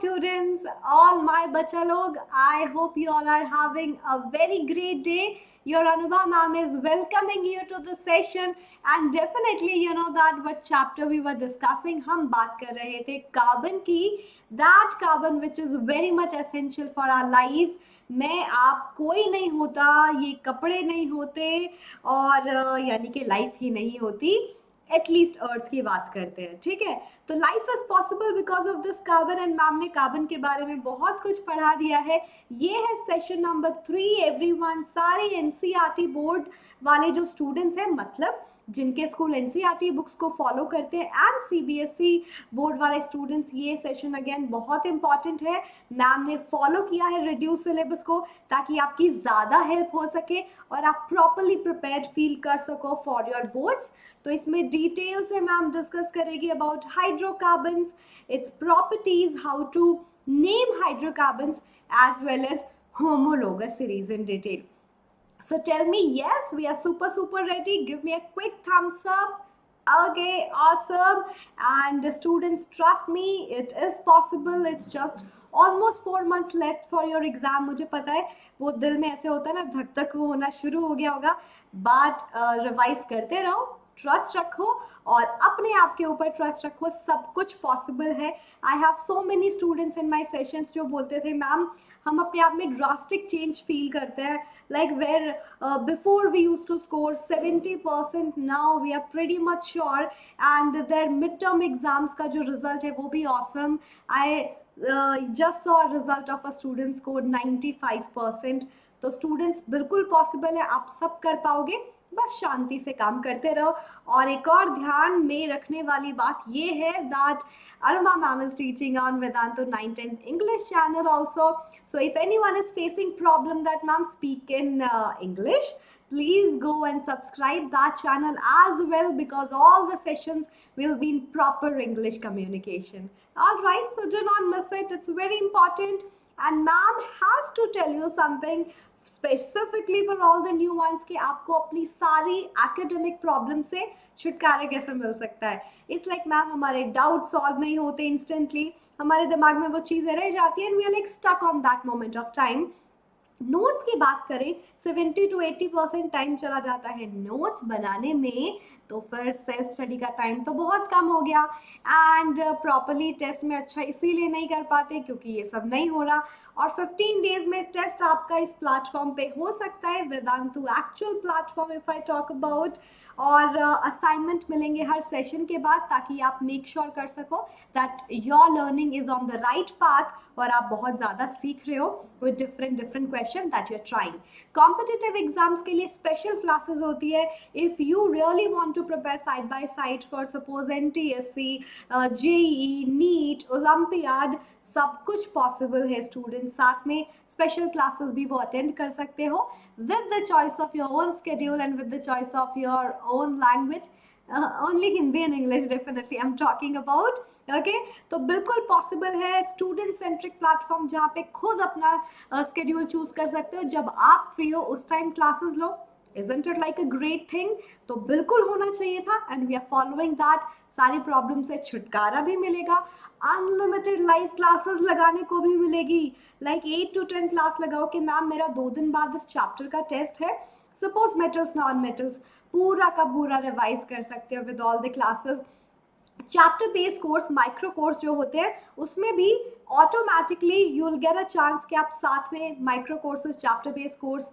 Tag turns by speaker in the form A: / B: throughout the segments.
A: students, all my bacha log. I hope you all are having a very great day. Your Anubha ma'am is welcoming you to the session, and definitely you know that what chapter we were discussing. हम बात कर रहे थे carbon की, that carbon which is very much essential for our life. मैं आप कोई नहीं होता, ये कपड़े नहीं होते और यानी कि लाइफ ही नहीं होती, एटलीस्ट अर्थ की बात करते हैं, ठीक है। तो life is possible because of this carbon, and ma'am ने कार्बन के बारे में बहुत कुछ पढ़ा दिया है। ये है सेशन नंबर 3 एवरीवन। सारे एनसीईआरटी बोर्ड वाले जो स्टूडेंट्स हैं, मतलब जिनके स्कूल एनसीईआरटी बुक्स को फॉलो करते हैं, एंड सीबीएसई बोर्ड वाले स्टूडेंट्स, ये सेशन अगेन बहुत इंपॉर्टेंट है। मैम ने फॉलो किया है रिड्यूस सिलेबस को ताकि आपकी ज़्यादा हेल्प हो सके और आप प्रॉपरली प्रिपेयर्ड फील कर सको फॉर योर बोर्ड्स। तो इसमें डिटेल से मैम डिस्कस करेगी about hydrocarbons, its properties, how to name hydrocarbons as well as homologous series in detail. So tell me, yes, we are super ready. Give me a quick thumbs up. Okay, awesome. And the students, trust me, it is possible. It's just almost 4 months left for your exam. मुझे पता है वो दिल में ऐसे होता है ना, धक धक होना शुरू हो गया होगा, बट रिवाइज करते रहो, ट्रस्ट रखो और अपने आप के ऊपर ट्रस्ट रखो, सब कुछ पॉसिबल है। I have so many students in my sessions जो बोलते थे मैम हम अपने आप में ड्रास्टिक चेंज फील करते हैं, like where before we use to score 70%, now we are pretty much sure, and their mid term exams का जो रिजल्ट है वो भी awesome. I just saw result of a student score 95%। तो students बिल्कुल possible है, आप सब कर पाओगे, बस शांति से काम करते रहो। और एक और ध्यान में रखने वाली बात ये है that Anuma ma'am is teaching on Vedantu 9th English channel also. So if anyone is facing problem that ma'am speak in English, please go and subscribe that channel as well, because all the sessions will be in proper English communication. All right, so do not miss it. It's very important. And ma'am has to tell you something specifically for all the new ones कि आपको अपनी सारी academic problem से छुटकारा कैसे मिल सकता है। It's like ma'am हमारे डाउट सॉल्व नहीं होते इंस्टेंटली, हमारे दिमाग में वो चीज़ें रह जाती हैं and we are like stuck on that moment of time. Notes की बात करें 70 to 80% टाइम चला जाता है नोट्स बनाने में, तो फिर सेल्फ स्टडी का टाइम तो बहुत कम हो गया, एंड प्रॉपरली टेस्ट में अच्छा इसीलिए नहीं कर पाते क्योंकि ये सब नहीं हो रहा। और 15 डेज में टेस्ट आपका इस प्लेटफॉर्म पे हो सकता है, Vedantu actual platform if I talk about, और असाइनमेंट मिलेंगे हर सेशन के बाद ताकि आप मेक श्योर कर सको that your learning is on the right path और आप बहुत ज़्यादा सीख रहे हो with different question that you are trying. Competitive exams के लिए स्पेशल क्लासेस होती है। If you really want to prepare side by side for suppose NTSC, JEE, NEET, Olympiad, सब कुछ पॉसिबल है स्टूडेंट, साथ में स्पेशल क्लासेस भी वो अटेंड कर सकते हो with the choice of your own schedule and with the choice of your own language. Only Hindi and English definitely I'm talking about. Okay, तो बिल्कुल पॉसिबल है स्टूडेंट सेंट्रिक प्लेटफॉर्म जहाँ पे खुद अपना स्केड्यूल चूज कर सकते हो, जब आप फ्री हो उस time classes low. Isn't it like a great thing? तो बिल्कुल होना चाहिए था and we are following that. सारी प्रॉब्लम से छुटकारा भी मिलेगा, अनलिमिटेड लाइव क्लासेस लगाने को भी मिलेगी, लाइक 8 to 10 क्लास लगाओ कि मैम मेरा 2 दिन बाद इस चैप्टर का टेस्ट है, सपोज मेटल्स नॉन मेटल्स, पूरा का पूरा रिवाइज कर सकते हो with all the classes. Chapter based course, micro course जो होते हैं उसमें भी automatically you will get a chance कि आप साथ में micro courses, chapter based course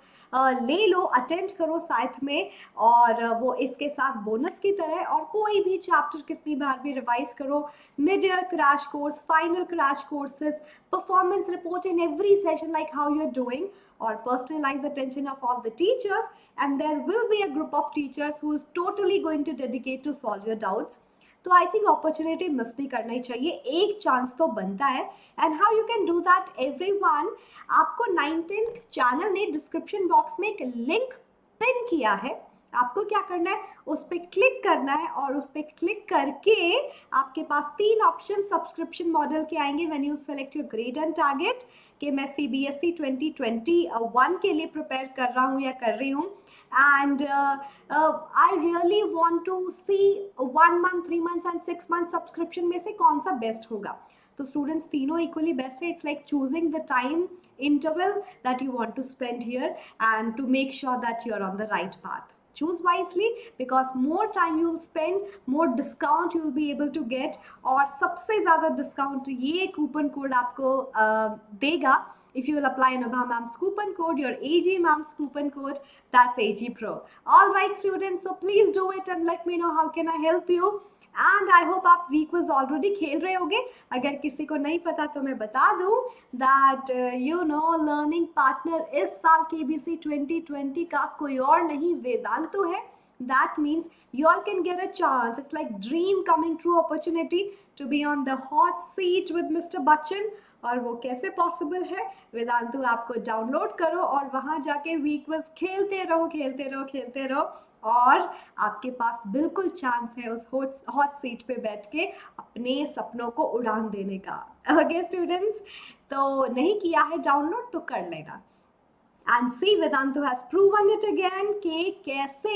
A: ले लो, अटेंड करो साथ में, और वो इसके साथ बोनस की तरह, और कोई भी चैप्टर कितनी बार भी रिवाइज करो, mid year crash course, final crash courses, performance report in every session like how you are doing, or personalize the attention of all the teachers, and there will be a group of teachers who is totally going to dedicate to solve your doubts. तो I think opportunity miss नहीं करना ही चाहिए, एक chance तो बनता है। And how you can do that everyone, आपको 19th channel ने डिस्क्रिप्शन बॉक्स में एक लिंक पिन किया है, आपको क्या करना है, उस पर क्लिक करना है, और उस पर क्लिक करके आपके पास 3 ऑप्शन सब्सक्रिप्शन मॉडल के आएंगे when you select your grade and target, कि मैं सीबीएसई 2021 के लिए प्रिपेयर कर रहा हूँ या कर रही हूँ, and I really want to see 1 month, 3 months and 6 months subscription में से कौन सा बेस्ट होगा। तो स्टूडेंट्स तीनों इक्वली बेस्ट है. It's like choosing the time interval that you want to spend here and to make sure that you're on the right path. Choose wisely because more time you'll spend, more discount you'll be able to get. और सबसे ज़्यादा discount ये coupon code आपको देगा if you will apply Anubha Ma'am's coupon code, your AG Ma'am's coupon code, that's AG Pro. All right students, so please do it and let me know how can I help you. And I hope आप week was already खेल रहे होंगे. अगर किसी को नहीं पता तो मैं बता दूं that you know learning partner इस साल KBC 2020 का कोई और नहीं वेदांतु है. That means you all can get a chance. It's like dream coming true opportunity to be on the hot seat with Mr. Bachchan. और वो कैसे पॉसिबल है? वेदांतु आपको डाउनलोड करो और वहाँ जाके वीक वाज खेलते रहो और आपके पास बिल्कुल चांस है उस हॉट सीट पे बैठ के अपने सपनों को उड़ान देने का. ओके स्टूडेंट्स, तो नहीं किया है डाउनलोड तो कर लेना. And see Vedantu has proven it again कि कैसे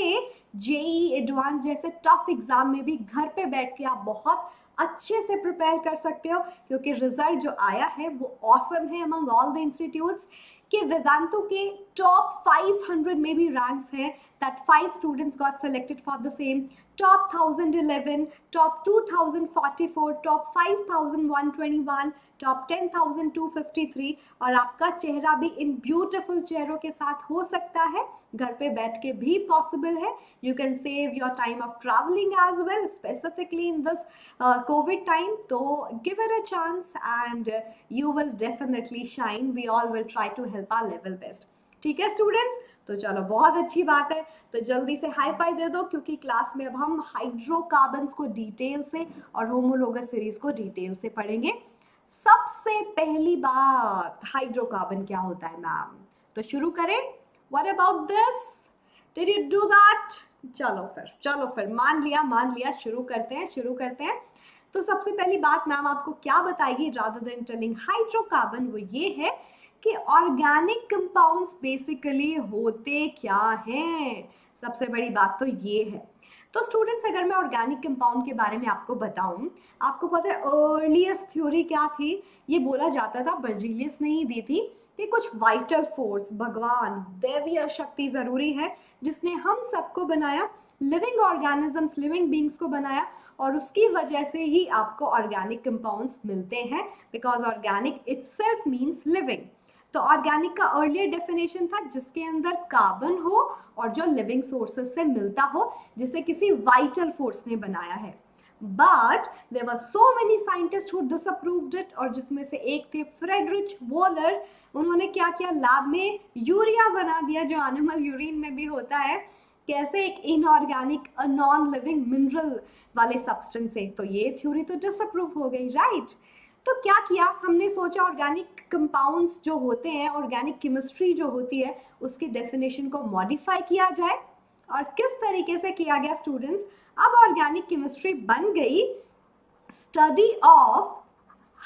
A: JEE एडवांस जैसे टफ एग्जाम में भी घर पे बैठ के आप बहुत अच्छे से प्रिपेयर कर सकते हो, क्योंकि रिजल्ट जो आया है वो ऑसम है अमंग ऑल द इंस्टीट्यूट्स. कि वेदांतु के टॉप 500 में भी रैंक्स हैं. That 5 students got selected for the same. Top 1011, top 2044, top 5121, top 10253. और आपका चेहरा भी इन ब्यूटिफुल चेहरों के साथ हो सकता है, घर पे बैठ के भी पॉसिबल है. You can save your time of travelling as well, specifically in this covid time. तो give it a chance and you will definitely shine. We all will try to help our level best. ठीक है students, तो चलो बहुत अच्छी बात है. तो जल्दी से हाई फाई दे दो, क्योंकि क्लास में अब हम हाइड्रोकार्बन्स को डिटेल से और होमोलोगस सीरीज को डिटेल से पढ़ेंगे. सबसे पहली बात, हाइड्रोकार्बन क्या होता है मैम? तो शुरू करें. What about this? Did you do that? चलो फिर मान लिया. शुरू करते हैं. तो सबसे पहली बात मैम आपको क्या बताएगी rather than telling हाइड्रोकार्बन, वो ये है कि ऑर्गेनिक कंपाउंड्स बेसिकली होते क्या हैं. सबसे बड़ी बात तो ये है. तो स्टूडेंट्स, अगर मैं ऑर्गेनिक कंपाउंड के बारे में आपको बताऊं, आपको पता है अर्लीस्ट थ्योरी क्या थी? ये बोला जाता था, बर्जीलियस ने ही दी थी, कि कुछ वाइटल फोर्स, भगवान, दैवीय शक्ति जरूरी है जिसने हम सबको बनाया, लिविंग ऑर्गेनिजम्स, लिविंग बींग्स को बनाया, और उसकी वजह से ही आपको ऑर्गेनिक कंपाउंड्स मिलते हैं, because organic itself means living. तो ऑर्गेनिक का अर्लियर डेफिनेशन था जिसके अंदर कार्बन हो और जो लिविंग सोर्सेस से मिलता हो, जिसे किसी वाइटल फोर्स ने बनाया है. But there were so many scientists who disapproved it, और जिसमें से एक थे फ्रेडरिच वॉलर. उन्होंने क्या किया, लैब में यूरिया बना दिया जो एनिमल यूरिन में भी होता है. कैसे? एक इनऑर्गेनिक नॉन लिविंग मिनरल वाले सब्सटेंस से. तो ये थ्योरी तो डिसअप्रूव हो गई, राइट? तो क्या किया हमने, सोचा ऑर्गेनिक कंपाउंड्स जो होते हैं, ऑर्गेनिक केमिस्ट्री जो होती है, उसकी डेफिनेशन को मॉडिफाई किया जाए. और किस तरीके से किया गया स्टूडेंट्स? अब ऑर्गेनिक केमिस्ट्री बन गई study of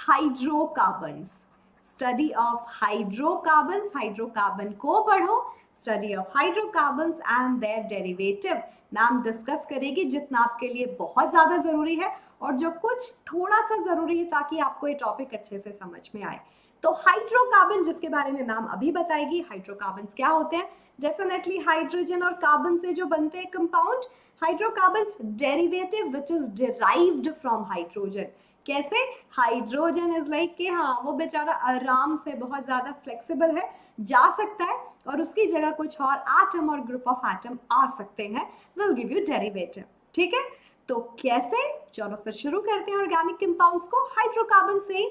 A: hydrocarbons. Study of hydrocarbons, hydrocarbon को पढ़ो, study of hydrocarbons and their derivative. Ma'am discuss करेगी जितना आपके लिए बहुत ज़्यादा ज़रूरी है और जो कुछ थोड़ा सा ज़रूरी है, ताकि आपको ये टॉपिक अच्छे से समझ में आए. तो हाइड्रोकार्बन जिसके बारे में मैम अभी बताएगी, हाइड्रोकार्बन्स क्या होते हैं? डेफिनेटली हाइड्रोजन और कार्बन से जो बनते हैं compound. Hydrocarbons derivative which is derived from hydrogen. कैसे? हाइड्रोजन इज लाइक कि हाँ, वो बेचारा आराम से बहुत ज़्यादा फ्लेक्सिबल है, जा सकता है, और उसकी जगह कुछ और एटम और ग्रुप ऑफ एटम आ सकते हैं. Will give you derivative. ठीक है, तो कैसे? चलो फिर शुरू करते हैं ऑर्गेनिक कंपाउंड्स को हाइड्रोकार्बन से.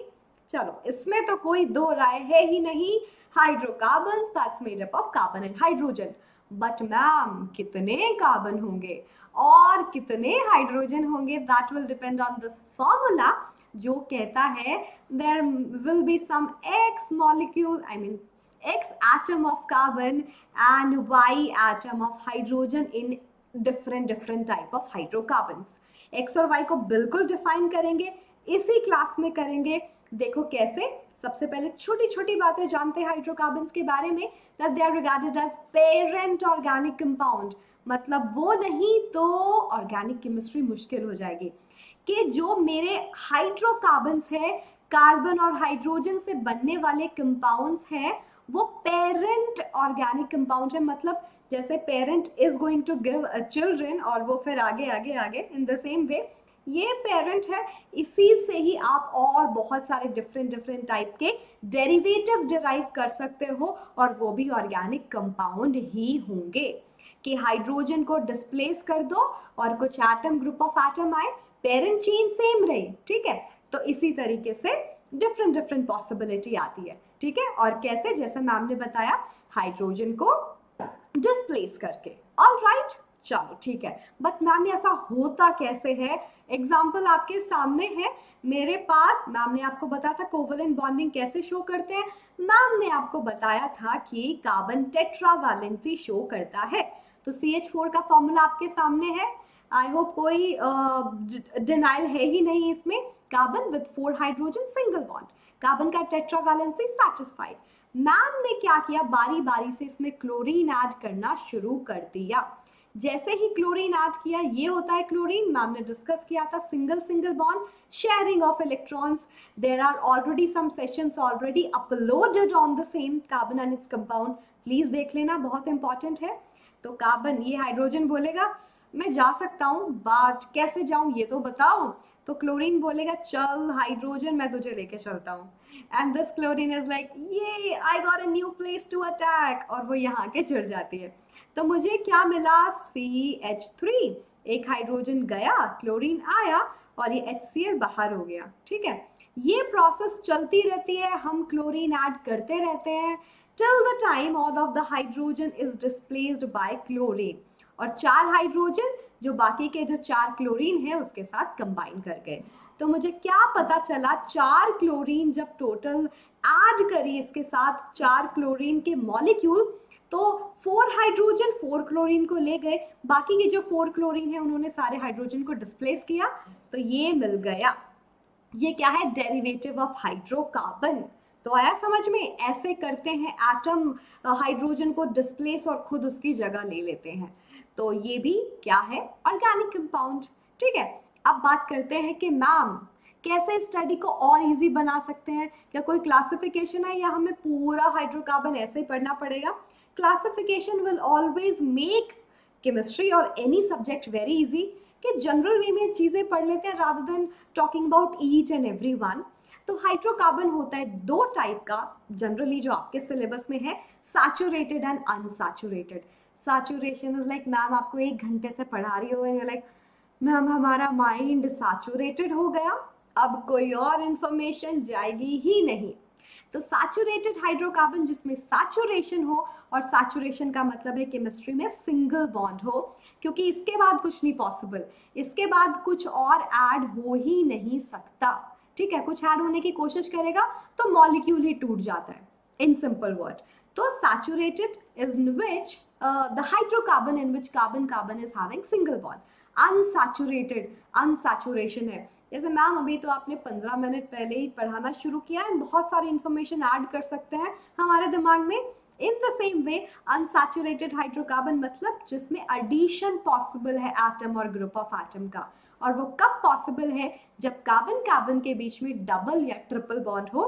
A: चलो, इसमें तो कोई दो राय है ही नहीं. Hydrocarbons that's made up of carbon and hydrogen. But ma'am कितने कार्बन होंगे और कितने हाइड्रोजन होंगे? That will depend on this formula, जो कहता है there will be some X molecule, I mean x atom of carbon and y atom of hydrogen in different type of hydrocarbons. x और y को बिल्कुल define करेंगे, इसी class में करेंगे. देखो कैसे. सबसे पहले छोटी छोटी बातें जानते हैं हाइड्रोकार्बन्स के बारे में. that they are regarded as parent organic compound. मतलब वो नहीं तो ऑर्गेनिक केमिस्ट्री मुश्किल हो जाएगी. कि जो मेरे हाइड्रोकार्बन्स है, कार्बन और हाइड्रोजन से बनने वाले कंपाउंड्स हैं वो पेरेंट ऑर्गेनिक कंपाउंड है, मतलब जैसे parent is going to give children और वो फिर आगे आगे आगे इन द सेम वे ये पेरेंट है। इसी से ही आप और बहुत सारे डिफरेंट डिफरेंट टाइप के डेरिवेटिव डिराइव कर सकते हो और वो भी ऑर्गेनिक कंपाउंड ही होंगे कि हाइड्रोजन को डिस्प्लेस कर दो और कुछ एटम ग्रुप ऑफ एटम आए, पेरेंट चेन सेम रही, ठीक है। तो इसी तरीके से डिफरेंट डिफरेंट पॉसिबिलिटी आती है, ठीक है। और कैसे, जैसे मैम ने बताया, हाइड्रोजन को डिस्प्लेस करके। ऑलराइट, चलो ठीक है। बट मैम ऐसा होता कैसे है? एग्जाम्पल आपके सामने है मेरे पास। मैम ने आपको बताया था कोवलेंट बॉन्डिंग कैसे शो करते हैं। मैम ने आपको बताया था कि कार्बन टेट्रावैलेंसी शो करता है। तो CH4 का फॉर्मूला आपके सामने है। आई होप कोई डिनाइल है ही नहीं इसमें। Carbon with 4 hydrogen single bond, carbon का टेट्रावैलेंसी सैटिस्फाइड। मैम ने क्या किया, बारी बारी से इसमें क्लोरीन ऐड करना शुरू कर दिया। जैसे ही क्लोरीन ऐड किया, ये होता है क्लोरीन, मैम ने डिस्कस किया था, single single bond, sharing of electrons. There are already some sessions already uploaded on the same carbon and its compound, please देख लेना, बहुत इंपॉर्टेंट है। तो कार्बन, ये हाइड्रोजन बोलेगा मैं जा सकता हूँ, बट कैसे जाऊं ये तो बताओ। तो क्लोरीन बोलेगा चल हाइड्रोजन, मैं तुझे लेके चलता हूँ। And this chlorine is like ये I got a new place to attack, और वो यहाँ के चिढ़ जाती है। तो मुझे क्या मिला, CH3, एक हाइड्रोजन गया, क्लोरीन आया और ये HCl बाहर हो गया, ठीक है। ये प्रोसेस चलती रहती है, हम क्लोरीन ऐड करते रहते हैं till the time all of the hydrogen is displaced by chlorine, और 4 हाइड्रोजन जो बाकी के जो 4 क्लोरीन है उसके साथ कंबाइन कर गए। तो मुझे क्या पता चला, 4 क्लोरीन जब टोटल ऐड करी इसके साथ 4 क्लोरीन के मॉलिक्यूल, तो 4 हाइड्रोजन 4 क्लोरीन को ले गए, बाकी के जो 4 क्लोरीन है उन्होंने सारे हाइड्रोजन को डिस्प्लेस किया, तो ये मिल गया। ये क्या है, डेरिवेटिव ऑफ हाइड्रोकार्बन। तो आया समझ में? ऐसे करते हैं एटम हाइड्रोजन को डिस्प्लेस और खुद उसकी जगह ले लेते हैं। तो ये भी क्या है, ऑर्गेनिक कंपाउंड, ठीक है। अब बात करते हैं कि मैम कैसे स्टडी को और इजी बना सकते हैं। क्या कोई क्लासिफिकेशन है या हमें पूरा हाइड्रोकार्बन ऐसे ही पढ़ना पड़ेगा? Classification will always make chemistry और एनी सब्जेक्ट वेरी इजी, कि जनरल वे में चीजें पढ़ लेते हैं rather than talking about each and every one. तो हाइड्रोकार्बन होता है 2 टाइप का जनरली जो आपके सिलेबस में है, saturated and unsaturated. Saturation is like ma'am आपको 1 घंटे से पढ़ा रही हो एंड लाइक मैम हमारा माइंड सैचुरेटेड हो गया, अब कोई और इंफॉर्मेशन जाएगी ही नहीं। तो सैचुरेटेड हाइड्रोकार्बन जिसमें सैचुरेशन हो, और सैचुरेशन का मतलब है केमिस्ट्री में सिंगल बॉन्ड हो, क्योंकि इसके बाद कुछ नहीं पॉसिबल, इसके बाद कुछ और ऐड हो ही नहीं सकता, ठीक है। कुछ ऐड होने की कोशिश करेगा तो मॉलिक्यूल ही टूट जाता है, इन सिंपल वर्ड। तो saturated is in which the hydrocarbon in which carbon carbon is having single bond. Unsaturated, unsaturation है जैसे मैम अभी तो आपने 15 मिनट पहले ही पढ़ाना शुरू किया है, बहुत सारी इंफॉर्मेशन ऐड कर सकते हैं हमारे दिमाग में। In the same way unsaturated hydrocarbon मतलब जिसमें एडिशन पॉसिबल है एटम और ग्रुप ऑफ एटम का, और वो कब पॉसिबल है, जब कार्बन कार्बन के बीच में डबल या ट्रिपल बॉन्ड हो।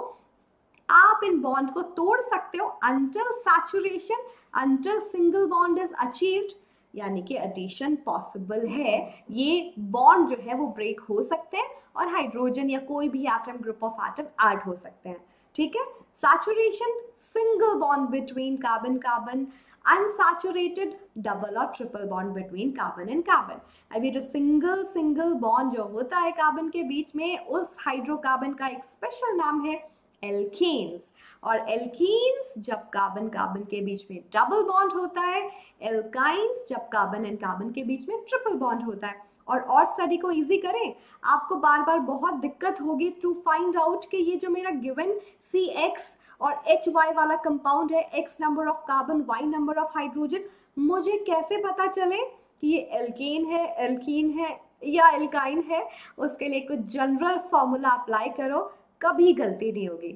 A: आप इन बॉन्ड को तोड़ सकते हो until saturation, until single bond is achieved, यानी कि एडिशन पॉसिबल है। ये बॉन्ड जो है वो ब्रेक हो सकते हैं और हाइड्रोजन या कोई भी atom group of atom add हो सकते हैं, ठीक है। Saturation single bond between carbon carbon, unsaturated double और triple bond between carbon and carbon. अब ये जो सिंगल सिंगल बॉन्ड जो होता है कार्बन के बीच में, उस हाइड्रोकार्बन का एक स्पेशल नाम है एल्केन्स। और एल्कीन्स जब कार्बन कार्बन के बीच में डबल बॉन्ड होता है, एल्काइंस जब कार्बन एंड कार्बन के बीच में ट्रिपल बॉन्ड होता है। और स्टडी को इजी करें, आपको बार बार बहुत दिक्कत होगी टू फाइंड आउट कि ये जो मेरा गिवन CX और HY वाला कंपाउंड है, X number of carbon Y number of hydrogen, मुझे कैसे पता चले कि ये एल्केन है, एल्कीन है या एल्काइन है। उसके लिए कुछ जनरल फॉर्मूला अप्लाई करो, कभी गलती नहीं होगी।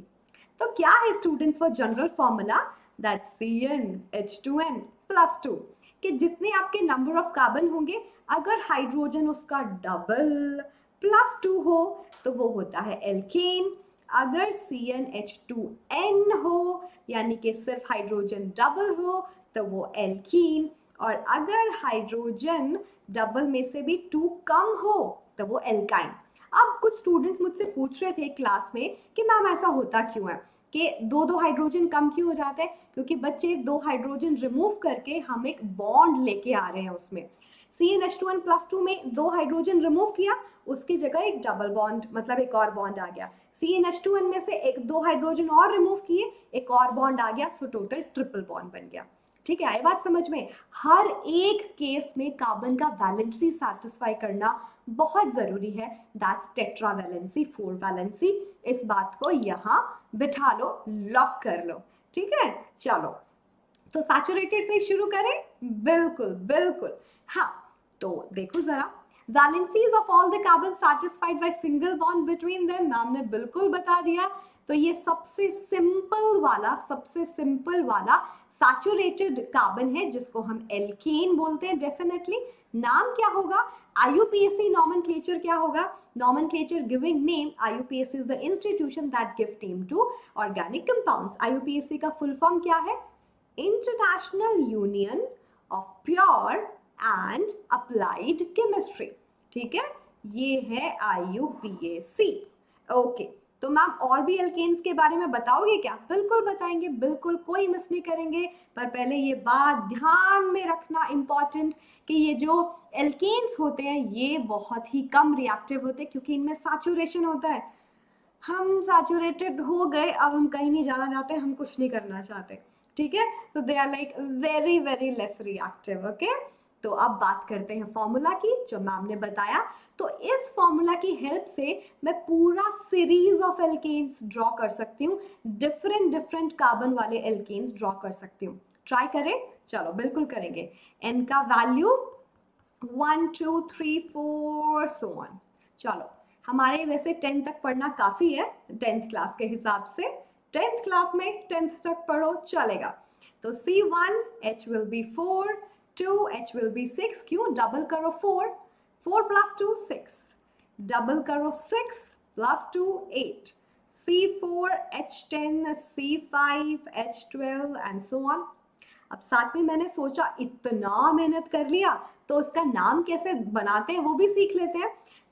A: तो क्या है स्टूडेंट्स वो जनरल फॉर्मूला, दैट CnH2n+2, कि जितने आपके नंबर ऑफ कार्बन होंगे अगर हाइड्रोजन उसका डबल +2 हो तो वो होता है एल्केन, अगर CnH2n हो यानी कि सिर्फ हाइड्रोजन डबल हो तो वो एल्कीन, और अगर हाइड्रोजन डबल में से भी 2 कम हो तो वो एल्काइन। अब कुछ स्टूडेंट्स मुझसे पूछ रहे थे क्लास में कि मैम ऐसा होता क्यों है कि दो दो हाइड्रोजन कम क्यों हो जाते हैं, क्योंकि बच्चे 2 हाइड्रोजन रिमूव करके हम एक बॉन्ड लेके आ रहे हैं उसमें। CnH2n+2 में 2 हाइड्रोजन रिमूव किया, उसकी जगह एक डबल बॉन्ड मतलब एक और बॉन्ड आ गया। CnH2n में से 2 हाइड्रोजन और रिमूव किए, एक और बॉन्ड आ गया, सो टोटल ट्रिपल बॉन्ड बन गया। ठीक है, आई बात समझ में? हर एक केस में कार्बन का वैलेंसी सैटिस्फाई करना बहुत जरूरी है, दैट्स टेट्रा वैलेंसी, 4 वैलेंसी। इस बात को यहाँ बिठा लो, लॉक कर लो। ठीक है, चलो तो सैचुरेटेड से शुरू करें। बिल्कुल बिल्कुल, हाँ तो देखो जरा, valencies of all the carbon satisfied by single bond between them, ma'am ने बिल्कुल बता दिया। तो ये सबसे सिंपल वाला सैचुरेटेड कार्बन है जिसको हम एल्केन बोलते हैं डेफिनेटली। नाम क्या होगा? IUPAC नॉमेनक्लेचर क्या होगा? Nomenclature giving name, IUPAC is the institution that give name to organic compounds. IUPAC का फुल फॉर्म क्या है? International Union of Pure and Applied Chemistry. ठीक है, ये है IUPAC। ओके, तो मैम और भी एल्केन्स के बारे में बताओगे क्या? बिल्कुल बताएंगे, बिल्कुल, कोई मिस नहीं करेंगे। पर पहले ये बात ध्यान में रखना इंपॉर्टेंट कि ये जो एल्केन्स होते हैं ये बहुत ही कम रिएक्टिव होते हैं क्योंकि इनमें सैचुरेशन होता है। हम सैचुरेटेड हो गए, अब हम कहीं नहीं जाना चाहते, हम कुछ नहीं करना चाहते। ठीक है, तो they are like very very less reactive. Okay, तो अब बात करते हैं फॉर्मूला की जो मैम ने बताया। तो इस फॉर्मूला की हेल्प से मैं पूरा सीरीज ऑफ एल्केन्स ड्रॉ कर सकती हूँ, डिफरेंट कार्बन वाले एल्केन्स ड्रॉ कर सकती हूँ। ट्राई करें, चलो बिल्कुल करेंगे। n का वैल्यू 1 2 3 4 सो ऑन। चलो, हमारे वैसे 10 तक पढ़ना काफी है 10th क्लास के हिसाब से। 10th क्लास में 10th तक पढ़ो चलेगा। तो C1 H will be 4, 2 H will be 6, क्यों? डबल करो 4, 4 plus 2 6, डबल करो 6 plus 2 8, C4 H10, C5 H12 and so on। अब साथ में मैंने सोचा इतना मेहनत कर लिया तो उसका नाम कैसे बनाते हैं वो भी सीख लेते हैं।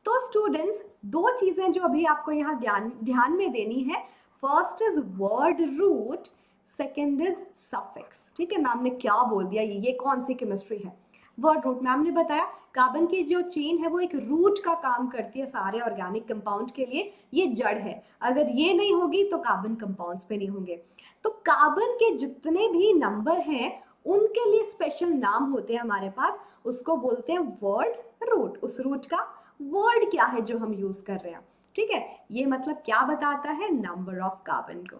A: तो स्टूडेंट्स, 2 चीजें जो अभी आपको यहाँ ध्यान में देनी है, first is word root, second is suffix. ठीक है, मैम ने क्या बोल दिया, ये कौन सी केमिस्ट्री है? वर्ड रूट, मैम ने बताया कार्बन की जो चेन है वो एक रूट का काम करती है सारे ऑर्गेनिक कंपाउंड के लिए, ये जड़ है, अगर ये नहीं होगी तो कार्बन कंपाउंड्स पे नहीं होंगे। तो कार्बन के जितने भी नंबर हैं उनके लिए स्पेशल नाम होते हैं हमारे पास, उसको बोलते हैं वर्ड रूट। उस रूट का वर्ड क्या है जो हम यूज कर रहे हैं। ठीक है, ये मतलब क्या बताता है? नंबर ऑफ कार्बन को।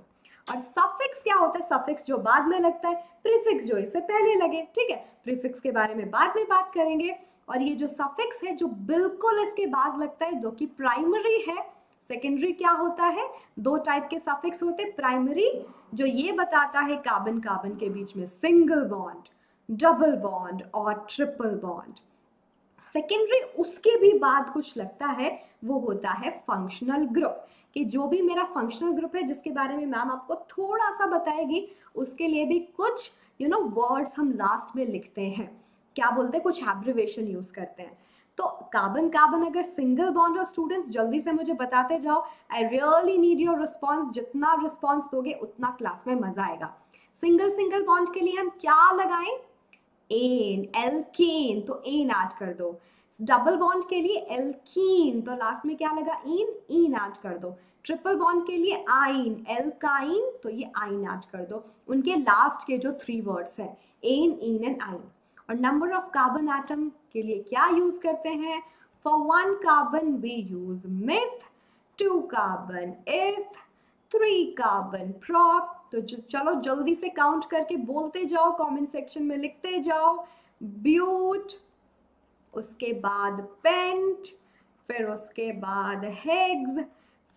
A: और सफिक्स क्या होता है? सफिक्स जो बाद में लगता है, प्रीफिक्स जो इससे पहले लगे। ठीक है, प्रीफिक्स के बारे में बाद में बात करेंगे। और ये जो सफिक्स है जो बिल्कुल इसके बाद लगता है, जो कि प्राइमरी है, सेकेंडरी क्या होता है? 2 टाइप के सफिक्स होते हैं। प्राइमरी जो ये बताता है कार्बन कार्बन के बीच में सिंगल बॉन्ड, डबल बॉन्ड और ट्रिपल बॉन्ड। सेकेंडरी उसके भी बाद कुछ लगता है, वो होता है फंक्शनल ग्रुप, कि जो भी मेरा फंक्शनल ग्रुप है जिसके बारे में मैम आपको थोड़ा सा बताएगी, उसके लिए भी कुछ वर्ड्स हम लास्ट में लिखते हैं। क्या बोलते हैं? कुछ एब्रिविएशन यूज करते हैं। तो कार्बन कार्बन अगर सिंगल बॉन्ड हो, स्टूडेंट्स जल्दी से मुझे बताते जाओ, I really need your response. जितना रिस्पॉन्स दोगे उतना क्लास में मजा आएगा। सिंगल बॉन्ड के लिए हम क्या लगाएं? एन, एल्केन, तो एन ऐड कर दो। डबल बॉन्ड के लिए एल्कीन, तो लास्ट में क्या लगा? इन ऐड कर दो। ट्रिपल बॉन्ड के लिए आइन, एल्काइन, तो ये आइन ऐड कर दो। उनके लास्ट के जो 3 वर्ड्स हैं, एन, इन एंड आइन। और नंबर ऑफ कार्बन एटम के लिए क्या यूज करते हैं? For 1 carbon we use meth, 2 carbon eth, 3 carbon prop. तो चलो जल्दी से काउंट करके बोलते जाओ, कमेंट सेक्शन में लिखते जाओ। ब्यूट, उसके बाद पेंट, फिर उसके बाद हेग्स,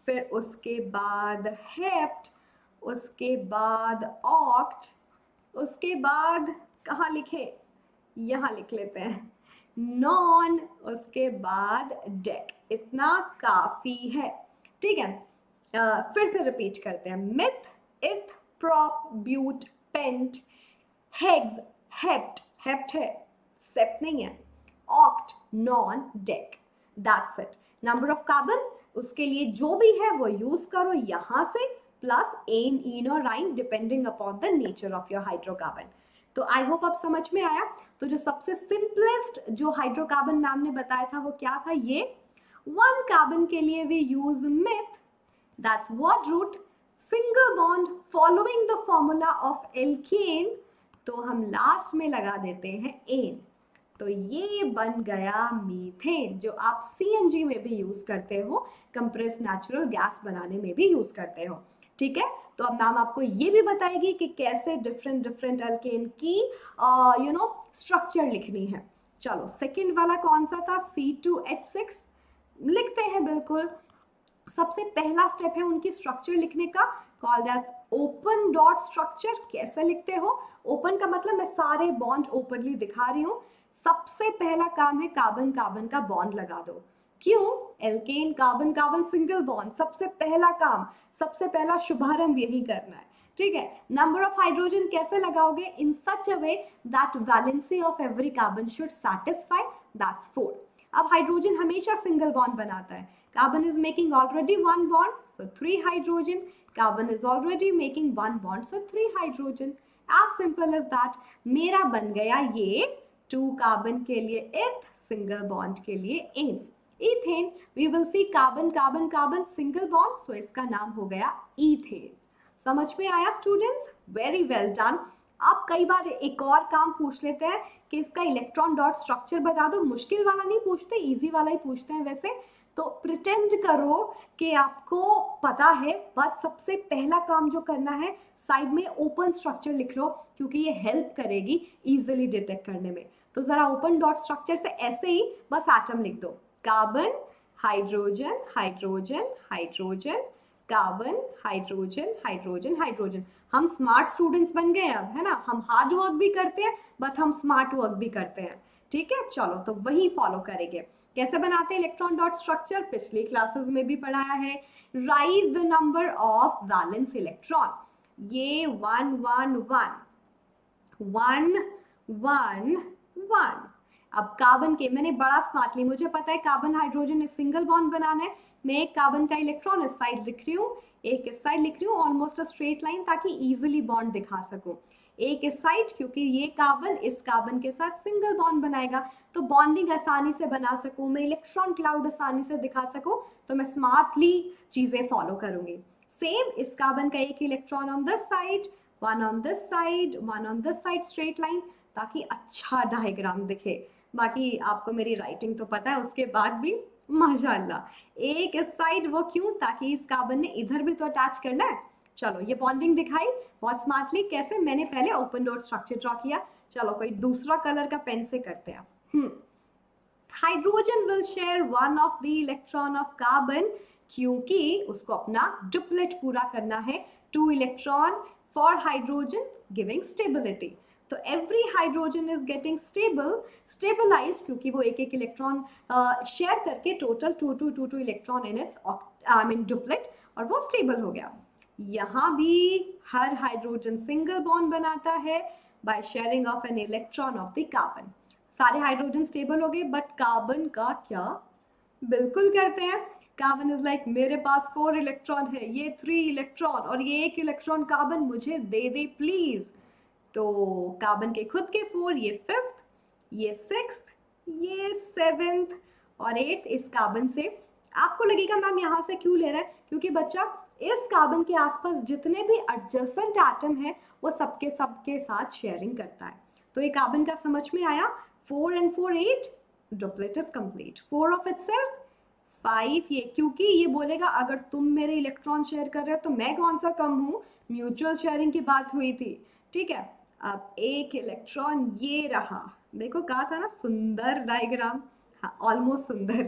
A: फिर उसके बाद हेप्ट, उसके बाद ऑक्ट, उसके बाद कहाँ लिखे? यहाँ लिख लेते हैं, नॉन, उसके बाद डेक। इतना काफी है। ठीक है, फिर से रिपीट करते हैं, meth, eth, prop, but, pent, hex, hept, hept है, सेप्ट नहीं है, oct, non, dec, that's it. Number of carbon, उसके लिए जो भी है वो यूज करो यहां से, प्लस एन, इन और आइन depending upon the nature of your hydrocarbon. तो आई होप अब समझ में आया. तो जो सबसे सिंपलेस्ट जो हाइड्रोकार्बन मैम ने बताया था वो क्या था, ये 1 कार्बन के लिए we use meth, that's word root, single bond following the formula of alkane, तो हम लास्ट में लगा देते हैं एन. तो ये बन गया मीथेन, जो आप सीएनजी में भी यूज करते हो, कंप्रेस्ड नेचुरल गैस बनाने में भी यूज करते हो. ठीक है. तो अब मैम आपको ये भी बताएगी कि कैसे डिफरेंट डिफरेंट अल्केन की स्ट्रक्चर लिखनी है. चलो सेकंड वाला कौन सा था, C2H6 लिखते हैं. बिल्कुल सबसे पहला स्टेप है उनकी स्ट्रक्चर लिखने का, called as open dot structure. कैसे लिखते हो, ओपन का मतलब मैं सारे बॉन्ड ओपनली दिखा रही हूँ. सबसे पहला काम है कार्बन कार्बन का बॉन्ड लगा दो. क्यों, alkane carbon carbon single bond, सबसे पहला काम, सबसे पहला शुभारंभ यही करना है. ठीक है. नंबर ऑफ हाइड्रोजन कैसे लगाओगे, in such a way that valency of every carbon should satisfy, that's 4. अब हाइड्रोजन हमेशा सिंगल बॉन्ड बनाता है. Carbon is making already 1 bond, so 3 hydrogen. Carbon is already making 1 bond, so 3 hydrogen. As simple as that. मेरा बन गया ये 2 carbon के लिए इथ, सिंगल बॉन्ड के लिए N. Ethane, we will see carbon carbon carbon single bond, so इसका नाम हो गया इथेन. समझ में आया स्टूडेंट्स, वेरी वेल डन. अब कई बार एक और काम पूछ लेते हैं कि इसका इलेक्ट्रॉन डॉट स्ट्रक्चर बता दो. मुश्किल वाला नहीं पूछते, इजी वाला ही पूछते हैं वैसे. तो प्रिटेंड करो कि आपको पता है, बस सबसे पहला काम जो करना है साइड में ओपन स्ट्रक्चर लिख लो, क्योंकि ये हेल्प करेगी इजीली डिटेक्ट करने में. तो जरा ओपन डॉट स्ट्रक्चर से ऐसे ही बस एटम लिख दो, carbon, hydrogen, hydrogen, hydrogen, carbon, hydrogen, hydrogen, hydrogen. हम स्मार्ट स्टूडेंट्स बन गए अब, है ना. हम हार्ड वर्क भी करते हैं बट हम स्मार्ट वर्क भी करते हैं. ठीक है. चलो तो वही फॉलो करेंगे. कैसे बनाते हैं इलेक्ट्रॉन डॉट स्ट्रक्चर, पिछली क्लासेस में भी पढ़ाया है. Right the number of valence electron. ये 1 1 1 1 1 1. अब कार्बन के, मैंने बड़ा स्मार्टली, मुझे पता है कार्बन हाइड्रोजन इस सिंगल बॉन्ड बनाना है. मैं एक कार्बन का इलेक्ट्रॉन इस साइड लिख रही हूँ, एक इस साइड लिख रही हूँ, ऑलमोस्ट अ स्ट्रेट लाइन, ताकि इजीली बॉन्ड दिखा सकूं. एक इस साइड, क्योंकि ये कार्बन इस कार्बन के साथ सिंगल बॉन्ड बनाएगा, तो बॉन्डिंग आसानी से बना सकूं, मैं इलेक्ट्रॉन क्लाउड आसानी से दिखा सकूं, तो मैं स्मार्टली चीजें फॉलो करूंगी. सेम इस कार्बन का एक electron on this side, 1 on this side, 1 on this side, straight line, ताकि अच्छा डायग्राम दिखे. बाकी आपको मेरी राइटिंग तो पता है, उसके बाद भी माशाल्लाह. एक इस साइड, वो क्यों, ताकि इस कार्बन ने इधर भी तो अटैच करना है. चलो ये बॉन्डिंग दिखाई बहुत स्मार्टली. कैसे, मैंने पहले ओपन डॉट स्ट्रक्चर ड्रॉ किया. चलो कोई दूसरा कलर का पेन से करते हैं. Hydrogen will share 1 of the electron of carbon, क्योंकि उसको अपना डुप्लेट पूरा करना है. 2 electron for hydrogen giving stability. तो every hydrogen is getting stabilized, क्योंकि वो एक एक इलेक्ट्रॉन शेयर करके total 2 electron in its duplet, और वो स्टेबल हो गया. यहाँ भी हर हाइड्रोजन सिंगल बॉन्ड बनाता है by sharing of an electron of the carbon. सारे हाइड्रोजन स्टेबल हो गए, बट कार्बन का क्या, बिल्कुल करते हैं. कार्बन इज लाइक, मेरे पास 4 इलेक्ट्रॉन है, ये 3 इलेक्ट्रॉन और ये 1 इलेक्ट्रॉन कार्बन मुझे दे दे प्लीज. तो कार्बन के खुद के 4, ये 5th, ये 6th, ये 7th और 8th इस कार्बन से. आपको लगेगा मैम यहाँ से क्यों ले रहा है, क्योंकि बच्चा इस कार्बन के आसपास जितने भी एडजेसेंट एटम है वो सबके साथ शेयरिंग करता है. तो ये कार्बन का समझ में आया. 4 and 4 8, duplet is complete. 4 of itself 5, ये क्योंकि ये बोलेगा अगर तुम मेरे इलेक्ट्रॉन शेयर कर रहे हो तो मैं कौन सा कम हूँ, म्यूचुअल शेयरिंग की बात हुई थी. ठीक है. अब 1 इलेक्ट्रॉन ये रहा, देखो कहा था ना सुंदर डायग्राम, हाँ ऑलमोस्ट सुंदर.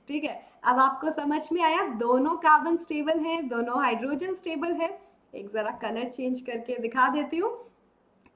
A: ठीक है. अब आपको समझ में आया, दोनों कार्बन स्टेबल है, दोनों हाइड्रोजन स्टेबल है. एक जरा कलर चेंज करके दिखा देती हूँ.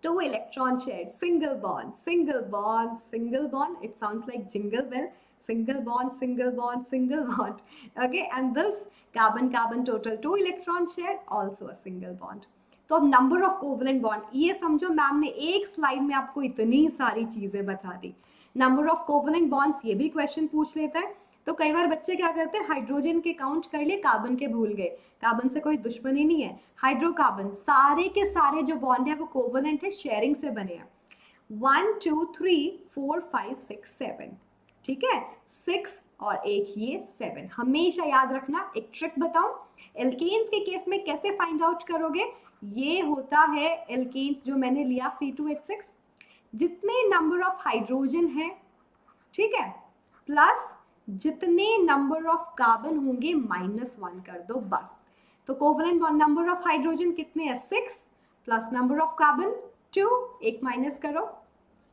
A: 2 electron shared, single bond, single bond, single bond. It sounds like jingle bell. single bond, single bond, single bond. Okay, and this carbon carbon total 2 electron shared, also a single bond. तो अब number of covalent bond, ये समझो ma'am ने एक slide में आपको इतनी सारी चीजें बता दी. नंबर ऑफ कोवलेंट बॉन्ड्स, ये भी क्वेश्चन पूछ लेता है. तो कई बार बच्चे क्या करते हैं, हाइड्रोजन के काउंट कर लिए, कार्बन के भूल गए. कार्बन से कोई दुश्मनी नहीं है. हाइड्रोकार्बन सारे के सारे जो बॉन्ड है वो कोवलेंट है, शेयरिंग से बने हैं. 1 2 3 4 5 6 7, ठीक है, 6 और एक ये 7. हमेशा याद रखना. एक ट्रिक बताऊं, एल्केन्स के केस में कैसे फाइंड आउट करोगे. ये होता है एल्केन्स जो मैंने लिया C2H6, जितने नंबर ऑफ हाइड्रोजन है, ठीक है, प्लस जितने नंबर ऑफ कार्बन होंगे -1 कर दो बस. तो covalent bond number of hydrogen कितने हैं, 6 प्लस नंबर ऑफ कार्बन 2, एक माइनस करो,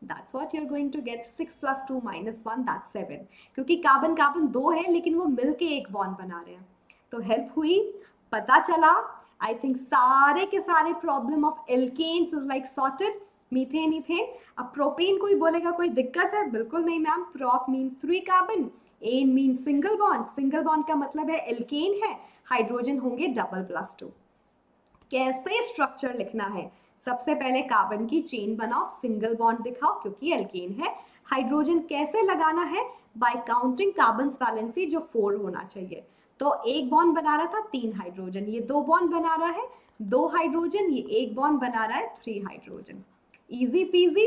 A: that's what you're going to get. 6 plus 2 minus 1, that's 7. क्योंकि कार्बन कार्बन 2 है लेकिन वो मिलके एक बॉन्ड बना रहे हैं. तो हेल्प हुई, पता चला. आई थिंक सारे के सारे problem of alkanes is like sorted. Methane ethane. अब प्रोपेन कोई बोलेगा कोई दिक्कत है, बिल्कुल नहीं ma'am. Prop means 3 carbon, ane mean single bond. Single bond का मतलब है एल्केन है, हाइड्रोजन होंगे डबल प्लस 2. कैसे स्ट्रक्चर लिखना है, सबसे पहले कार्बन की चेन बनाओ, सिंगल बॉन्ड दिखाओ क्योंकि एल्केन है. हाइड्रोजन कैसे लगाना है, बाय काउंटिंग कार्बन वैलेंसी जो 4 होना चाहिए. तो एक बॉन्ड बना रहा था 3 हाइड्रोजन, ये 2 बॉन्ड बना रहा है 2 हाइड्रोजन, ये एक बॉन्ड बना रहा है 3 hydrogen. Easy PG.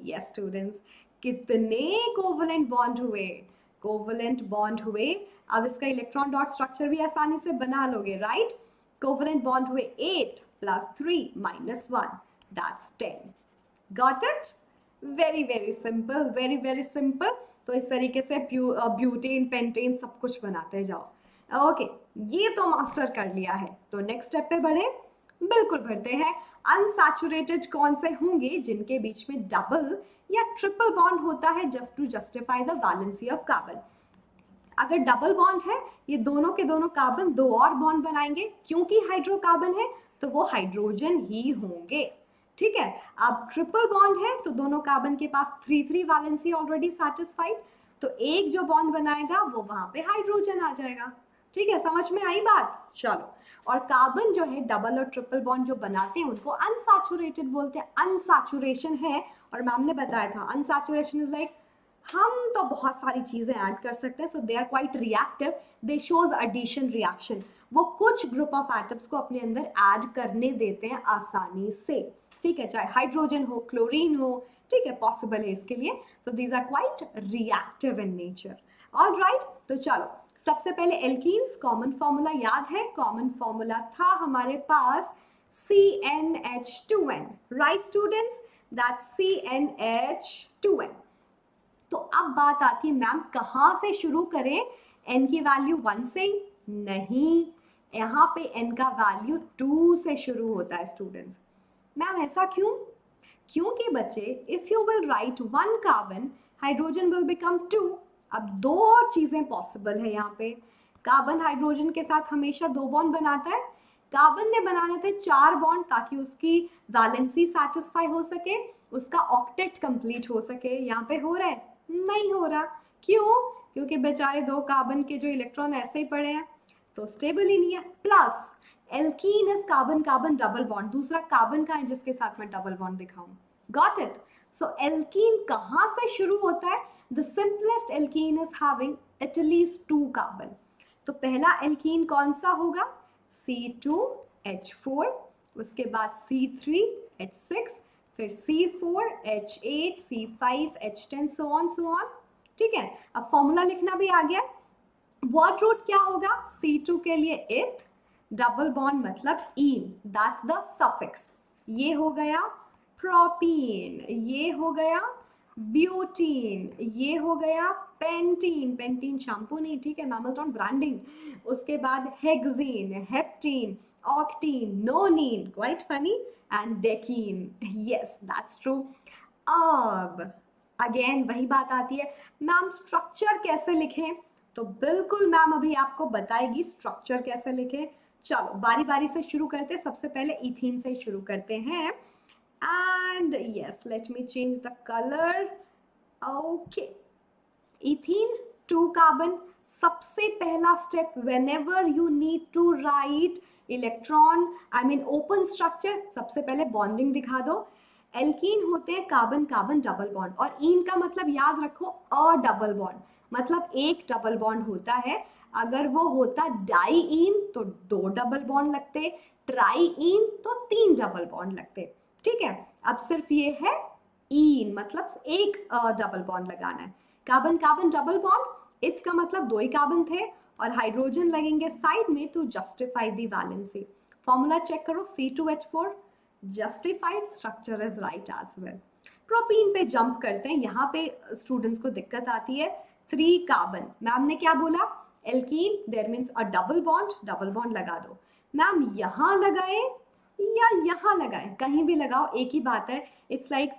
A: Yes students, कितने कोवलेंट बॉन्ड हुए, कोवलेंट बॉन्ड हुए. अब इसका इलेक्ट्रॉन डॉट स्ट्रक्चर भी आसानी से बना लोगे, राइट. कोवलेंट बॉन्ड हुए 8 plus 3 minus 1, that's 10. Got it? Very very simple, very very simple. तो इस तरीके से ब्यूटेन पेंटेन सब कुछ बनाते जाओ. ओके, ये तो मास्टर कर लिया है. तो नेक्स्ट स्टेप पे बढ़े, बिल्कुल बढ़ते हैं. अनसैचुरेटेड कौन से होंगे जिनके बीच में डबल या ट्रिपल बॉन्ड होता है, just to justify the valency of carbon. अगर डबल बॉन्ड है, ये दोनों के दोनों कार्बन 2 और बॉन्ड बनाएंगे, क्योंकि हाइड्रोकार्बन है तो वो हाइड्रोजन ही होंगे, ठीक है. अब ट्रिपल बॉन्ड है तो दोनों कार्बन के पास 3 वैलेंसी ऑलरेडी सेटिस्फाइड, तो एक जो बॉन्ड बनाएगा वो वहां पे हाइड्रोजन आ जाएगा, ठीक है. समझ में आई बात. चलो, और कार्बन जो है डबल और ट्रिपल बॉन्ड जो बनाते हैं उनको अनसैचुरेटेड बोलते हैं. अनसैचुरेशन है, और मैम ने बताया था अनसैचुरेशन इज लाइक हम तो बहुत सारी चीजें ऐड कर सकते हैं, so they are quite reactive, they shows addition reaction. वो कुछ ग्रुप ऑफ एटम्स को अपने अंदर ऐड करने देते हैं आसानी से, ठीक है, चाहे हाइड्रोजन हो, क्लोरीन हो, ठीक है, पॉसिबल है इसके लिए. So these are quite reactive in nature. Alright, तो चलो सबसे पहले एल्कीन्स कॉमन फॉर्मूला याद है. कॉमन फॉर्मूला था हमारे पास CnH2n, right students, that's CnH2n. तो अब बात आती है मैम कहाँ से शुरू करें, n की वैल्यू 1 से ही नहीं, यहाँ पे n का वैल्यू 2 से शुरू होता है स्टूडेंट्स. मैम ऐसा क्यों, क्योंकि बच्चे if you will write 1 carbon, hydrogen will become 2. अब 2 और चीजें पॉसिबल है यहाँ पे. कार्बन हाइड्रोजन के साथ हमेशा 2 बॉन्ड बनाता है, कार्बन ने बनाने थे 4 बॉन्ड ताकि उसकी वैलेंसी सेटिस्फाई हो सके, उसका ऑक्टेट कंप्लीट हो सके. यहाँ पे हो रहा है, नहीं हो रहा. क्यों, क्योंकि बेचारे 2 कार्बन के जो इलेक्ट्रॉन ऐसे ही पड़े हैं तो स्टेबल ही नहीं है. Plus alkene is carbon carbon double bond, दूसरा कार्बन का है जिसके साथ मैं डबल बॉन्ड दिखाऊं. Got it. सो एल्कीन कहां से शुरू होता है, the simplest alkene is having at least 2 carbon. तो पहला एल्कीन कौन सा होगा, C2H4, उसके बाद C3H6, फिर C4H8, C5H10, सो ऑन. ठीक है, अब फॉर्मूला लिखना भी आ गया. वर्ड रूट क्या होगा, C2 के लिए इथ, डबल बॉन्ड मतलब इन, दैट्स द सफिक्स. ये हो गया प्रोपीन, ये हो गया ब्यूटीन, ये हो गया पेंटीन, पेंटीन शैम्पू नहीं, ठीक है, मैमल्टन ब्रांडिंग. उसके बाद hexene, heptene, octene, nonene, quite funny, and decene. Yes that's true. अब अगेन वही बात आती है, मैम स्ट्रक्चर कैसे लिखें, तो बिल्कुल मैम अभी आपको बताएगी स्ट्रक्चर कैसे लिखें. चलो बारी बारी से शुरू करते हैं. सबसे पहले इथीन से शुरू करते हैं. And yes, let me change the colour. Okay, ethene 2 carbon. सबसे पहला step, whenever you need to write electron I mean open structure, सबसे पहले बॉन्डिंग दिखा दो। एल्कीन होते हैं कार्बन कार्बन डबल बॉन्ड, और इन का मतलब याद रखो अ डबल बॉन्ड, मतलब एक डबल बॉन्ड होता है। अगर वो होता डाईइन तो 2 डबल बॉन्ड लगते, ट्राईइन तो 3 डबल बॉन्ड लगते। ठीक है, अब सिर्फ ये है इन, मतलब एक डबल बॉन्ड लगाना है। कार्बन कार्बन डबल बॉन्ड, इथ का मतलब 2 ही कार्बन थे और हाइड्रोजन लगेंगे साइड में to justify the valency. Formula check करो, C2H4, justified, structure is right as well. Propene पे जंप करते हैं, यहाँ पे स्टूडेंट्स को दिक्कत आती है। 3 कार्बन, मैम ने क्या बोला, alkene there means a double bond लगा दो। मैम यहाँ लगाए या यहाँ लगाए, कहीं भी लगाओ एक ही बात है। इट्स लाइक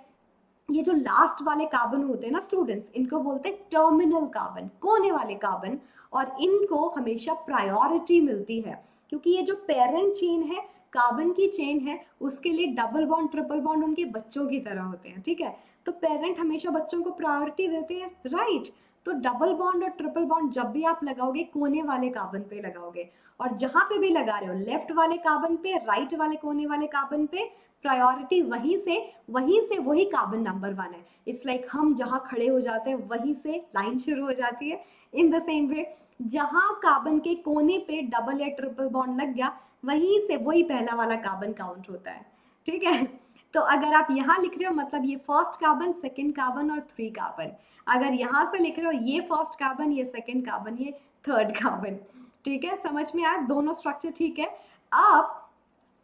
A: ये जो लास्ट वाले कार्बन होते हैं ना स्टूडेंट्स, इनको बोलते हैं टर्मिनल कार्बन, कोने वाले कार्बन, और इनको हमेशा प्रायोरिटी मिलती है क्योंकि ये जो पेरेंट चेन है, कार्बन की चेन है, उसके लिए डबल बॉन्ड ट्रिपल बॉन्ड उनके बच्चों की तरह होते हैं। ठीक है, तो पेरेंट हमेशा बच्चों को प्रायोरिटी देते हैं, राइट। तो डबल बॉन्ड और ट्रिपल बॉन्ड जब भी आप लगाओगे कोने वाले कार्बन पे लगाओगे, और जहां पे भी लगा रहे हो लेफ्ट वाले कार्बन पे, राइट वाले कोने वाले कार्बन पे, प्रायोरिटी वहीं से वही कार्बन नंबर 1 है। इट्स लाइक हम जहां खड़े हो जाते हैं वहीं से लाइन शुरू हो जाती है। इन द सेम वे जहां कार्बन के कोने पे डबल या ट्रिपल बॉन्ड लग गया, वहीं से वही पहला वाला कार्बन काउंट होता है। ठीक है, तो अगर आप यहाँ लिख रहे हो मतलब ये फर्स्ट कार्बन, सेकेंड कार्बन और 3 कार्बन। अगर यहाँ से लिख रहे हो ये फर्स्ट कार्बन, ये सेकेंड कार्बन, ये थर्ड कार्बन। ठीक है, समझ में आया, दोनों स्ट्रक्चर ठीक है। अब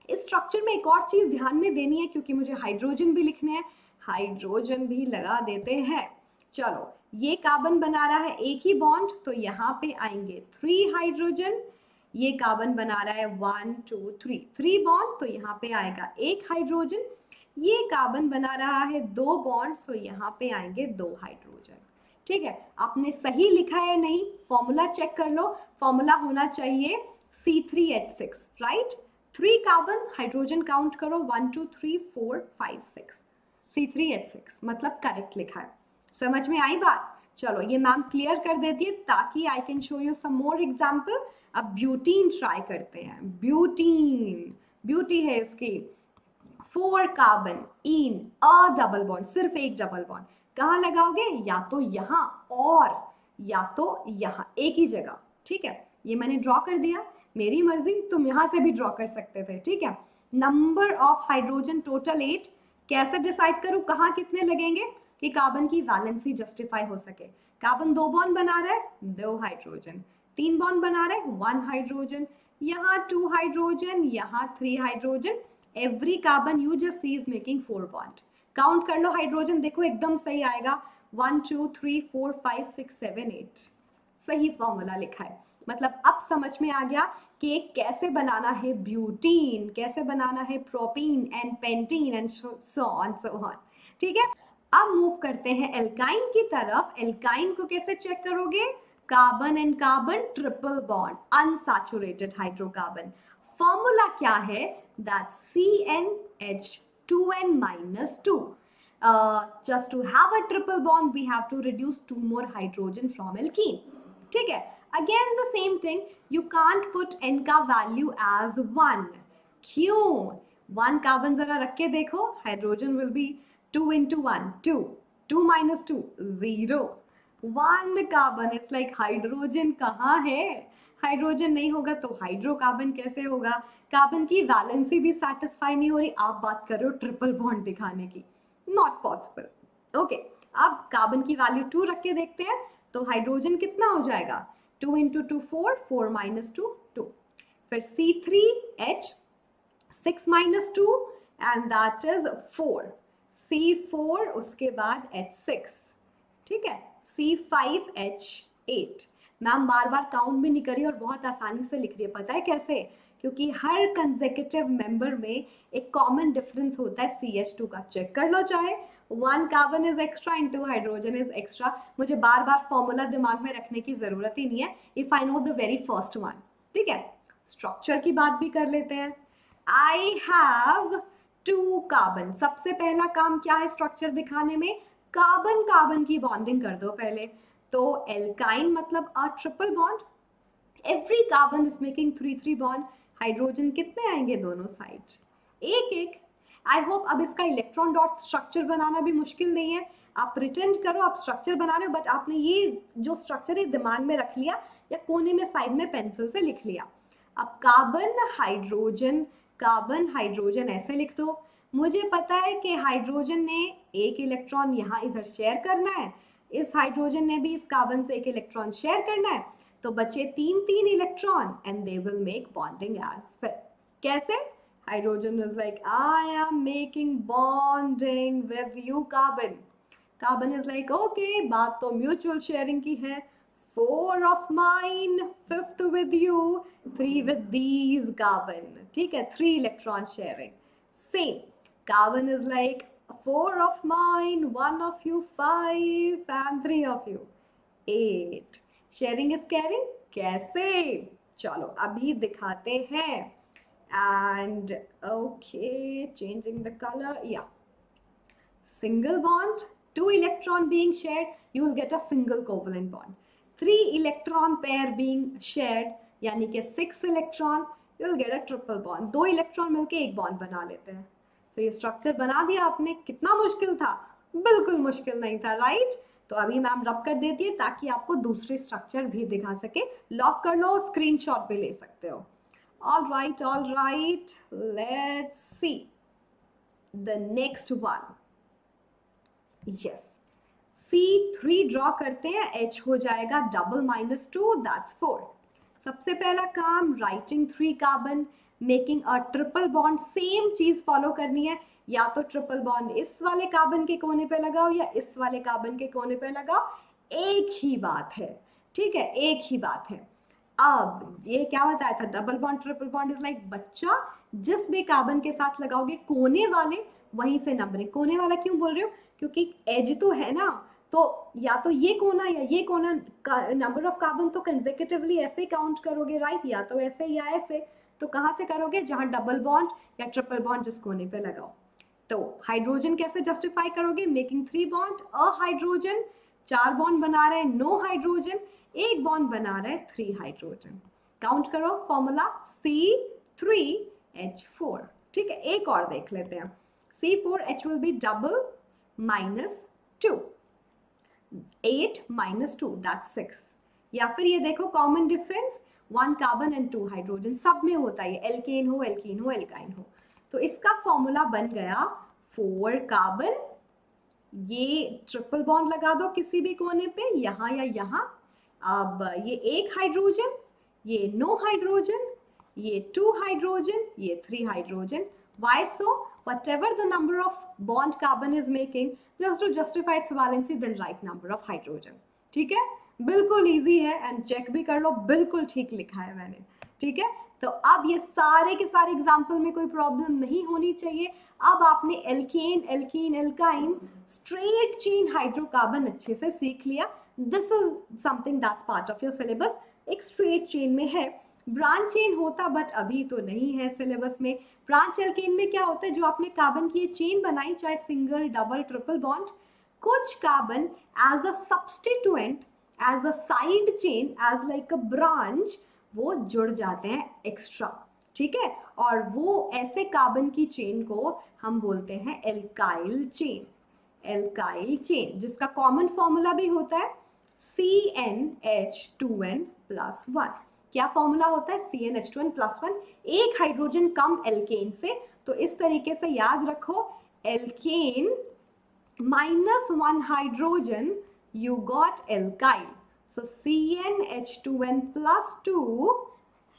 A: इस स्ट्रक्चर में एक और चीज ध्यान में देनी है क्योंकि मुझे हाइड्रोजन भी लिखने हैं, हाइड्रोजन भी लगा देते हैं। चलो, ये कार्बन बना रहा है एक ही बॉन्ड, तो यहाँ पे आएंगे 3 हाइड्रोजन। ये कार्बन बना रहा है 1 2 3 बॉन्ड, तो यहाँ पे आएगा 1 हाइड्रोजन। ये कार्बन बना रहा है 2 बॉन्ड, तो यहाँ पे आएंगे 2 हाइड्रोजन। ठीक है, आपने सही लिखा है नहीं, फॉर्मूला चेक कर लो, फॉर्मूला होना चाहिए C3H6, right. 3 carbon, hydrogen count करो 1 2 3 4 5 6, C3H6 मतलब करेक्ट लिखा है। समझ में आई बात? चलो ये मैम क्लियर कर देती है ताकि I can show you some more example. अब ब्यूटीन ट्राई करते हैं। ब्यूटीन, ब्यूटी है इसकी 4 carbon, in a double bond, सिर्फ एक डबल बॉन्ड। कहाँ लगाओगे, या तो यहाँ और या तो यहाँ, एक ही जगह। ठीक है, ये मैंने ड्रॉ कर दिया, मेरी मर्जी, तुम यहाँ से भी ड्रॉ कर सकते थे। ठीक है, नंबर ऑफ हाइड्रोजन टोटल 8। कैसे डिसाइड करूँ कहाँ कितने लगेंगे कि कार्बन की वैलेंसी जस्टिफाई हो सके। कार्बन 2 बॉन्ड बना रहा है, 2 हाइड्रोजन, 3 बॉन्ड बना रहा है, 1 हाइड्रोजन, यहाँ 2 हाइड्रोजन, यहाँ 3 hydrogen. Every carbon you just see is making 4 bond. Count कर लो हाइड्रोजन, देखो एकदम सही आएगा, 1 2 3 4 5 6 7 8। सही फॉर्मूला लिखा है, मतलब अब समझ में आ गया कि कैसे बनाना है ब्यूटीन, कैसे बनाना है propene and pentene and so on. ठीक है, अब मूव करते हैं एल्काइन की तरफ। एल्काइन को कैसे चेक करोगे, carbon and carbon triple bond, unsaturated hydrocarbon. Formula क्या है, that CnH2n-2. Just to have a triple bond, we have to reduce 2 more hydrogen from alkene. ठीक है, again the same thing, you can't put n का value as 1. क्यों? 1 carbon जरा रख के देखो, hydrogen will be 2 into 1 2, 2 minus 2 0, 1 carbon. It's like hydrogen कहाँ है, हाइड्रोजन नहीं होगा तो हाइड्रोकार्बन कैसे होगा। कार्बन की वैलेंसी भी सेटिस्फाई नहीं हो रही, आप बात कर रहे हो ट्रिपल बॉन्ड दिखाने की, नॉट पॉसिबल। ओके, अब कार्बन की वैल्यू 2 रख के देखते हैं, तो हाइड्रोजन कितना हो जाएगा, 2 into 2 4, 4 minus 2 2, फिर C3H 6 minus 2 and that is 4, C4 उसके बाद H6, ठीक है, C5H8। मैम बार बार काउंट भी नहीं करी और बहुत आसानी से लिख रही है, पता है कैसे, क्योंकि हर कंसेक्यूटिव मेंबर में एक कॉमन डिफरेंस होता है CH2 का। चेक कर लो, चाहे 1 carbon is extra and 2 hydrogen is extra, मुझे बार बार फॉर्मूला दिमाग में रखने की जरूरत ही नहीं है if I know the very first one. ठीक है, स्ट्रक्चर की बात भी कर लेते हैं। आई हैव 2 कार्बन, सबसे पहला काम क्या है स्ट्रक्चर दिखाने में, कार्बन कार्बन की बॉन्डिंग कर दो पहले। तो एल्काइन मतलब a triple bond, every carbon is making 3 bond, hydrogen कितने आएंगे दोनों साइड, एक एक। आई होप अब इसका इलेक्ट्रॉन डॉट स्ट्रक्चर बनाना भी मुश्किल नहीं है, आप प्रिटेंड करो आप स्ट्रक्चर बना रहे हो, बट आपने ये जो स्ट्रक्चर है दिमाग में रख लिया या कोने में साइड में पेंसिल से लिख लिया। अब कार्बन हाइड्रोजन ऐसे लिख दो। मुझे पता है कि हाइड्रोजन ने एक इलेक्ट्रॉन यहाँ इधर शेयर करना है, इस हाइड्रोजन ने भी इस कार्बन से एक इलेक्ट्रॉन शेयर करना है, तो बचे 3 electron and they will make bonding as फिर। कैसे? Hydrogen is like I am making bonding with you carbon, carbon is like okay बात तो म्यूचुअल शेयरिंग की है, 4 of mine, 5th with you, 3 with these carbon, ठीक है, 3 electron sharing. Same, carbon is like 4 of mine, 1 of you, 5 and 3 of you, 8. Sharing is caring. कैसे? चलो अभी दिखाते हैं. And okay, changing the color, yeah. Single bond, 2 electron being shared, you will get a single covalent bond. 3 electron pair being shared यानी कि 6 electron, you will get a triple bond. 2 electron मिलके एक bond बना लेते हैं. तो ये structure बना दिया आपने. कितना मुश्किल था? बिल्कुल मुश्किल नहीं था, राइट? तो अभी मैम रब कर देती है ताकि आपको दूसरी स्ट्रक्चर भी दिखा सके. लॉक कर लो, स्क्रीनशॉट भी ले सकते हो. All right, let's see the next one. Yes, C3 draw करते हैं, H हो जाएगा डबल -2, दैट्स 4. सबसे पहला काम, writing 3 carbon, making a triple bond. Same चीज फॉलो करनी है, या तो ट्रिपल बॉन्ड इस वाले कार्बन के कोने पे लगाओ या इस वाले कार्बन के कोने पे लगाओ, एक ही बात है, ठीक है, एक ही बात है. अब ये क्या बताया था, double bond triple bond is like बच्चा जिस भी कार्बन के साथ लगाओगे कोने वाले वहीं से नंबरिंग. कोने वाला क्यों बोल रही हूँ? क्योंकि एज तो है ना, तो या तो ये कोना या ये कोना, नंबर ऑफ कार्बन तो कंसेक्यूटिवली ऐसे काउंट करोगे, राइट? या तो ऐसे या ऐसे. तो कहाँ से करोगे? जहाँ डबल बॉन्ड या ट्रिपल बॉन्ड जिस कोने पे लगाओ. तो हाइड्रोजन कैसे जस्टिफाई करोगे? Making 3 bond, a hydrogen, 4 bond बना रहे हैं, नो हाइड्रोजन, एक बॉन्ड बना रहे हैं, 3 हाइड्रोजन. काउंट करो, फॉर्मूला C3H4. ठीक है, एक और देख लेते हैं. C4H will be double -2. 8 -2, that's 6. या फिर ये देखो common difference, 1 carbon and 2 hydrogen, सब में होता है, एल्केन हो एल्काइन हो. तो इसका फॉर्मूला बन गया 4 कार्बन, ये ट्रिपल बॉन्ड लगा दो किसी भी कोने पे, यहाँ या यहाँ. अब ये 1 हाइड्रोजन, ये नो हाइड्रोजन, ये 2 हाइड्रोजन, ये 3 hydrogen. Why so? Whatever the number of bond carbon is making, just to justify its valency, then write number of hydrogen. ठीक है, बिल्कुल इजी है, एंड चेक भी कर लो, बिल्कुल ठीक लिखा है मैंने. ठीक है, तो अब ये सारे के सारे एग्जाम्पल में कोई प्रॉब्लम नहीं होनी चाहिए. अब आपने alkane, alkene, alkyne, straight chain hydrocarbon अच्छे से सीख लिया. This is something that's part of your syllabus. एक स्ट्रेट चेन में है, ब्रांच चेन होता बट अभी तो नहीं है सिलेबस में. ब्रांच एल्केन में क्या होता है, जो आपने कार्बन की ये चेन बनाई, चाहे सिंगल, डबल, ट्रिपल बॉन्ड, कुछ carbon as a substituent, as a side chain, as like a branch, वो जुड़ जाते हैं एक्स्ट्रा. ठीक है, और वो ऐसे कार्बन की चेन को हम बोलते हैं एल्काइल चेन. एल्काइल चेन जिसका कॉमन फॉर्मूला भी होता है CnH2n+1. क्या फॉर्मूला होता है? CnH2n+1, एक हाइड्रोजन कम एल्केन से. तो इस तरीके से याद रखो, alkane -1 hydrogen, you got alkyl. So CnH2n+2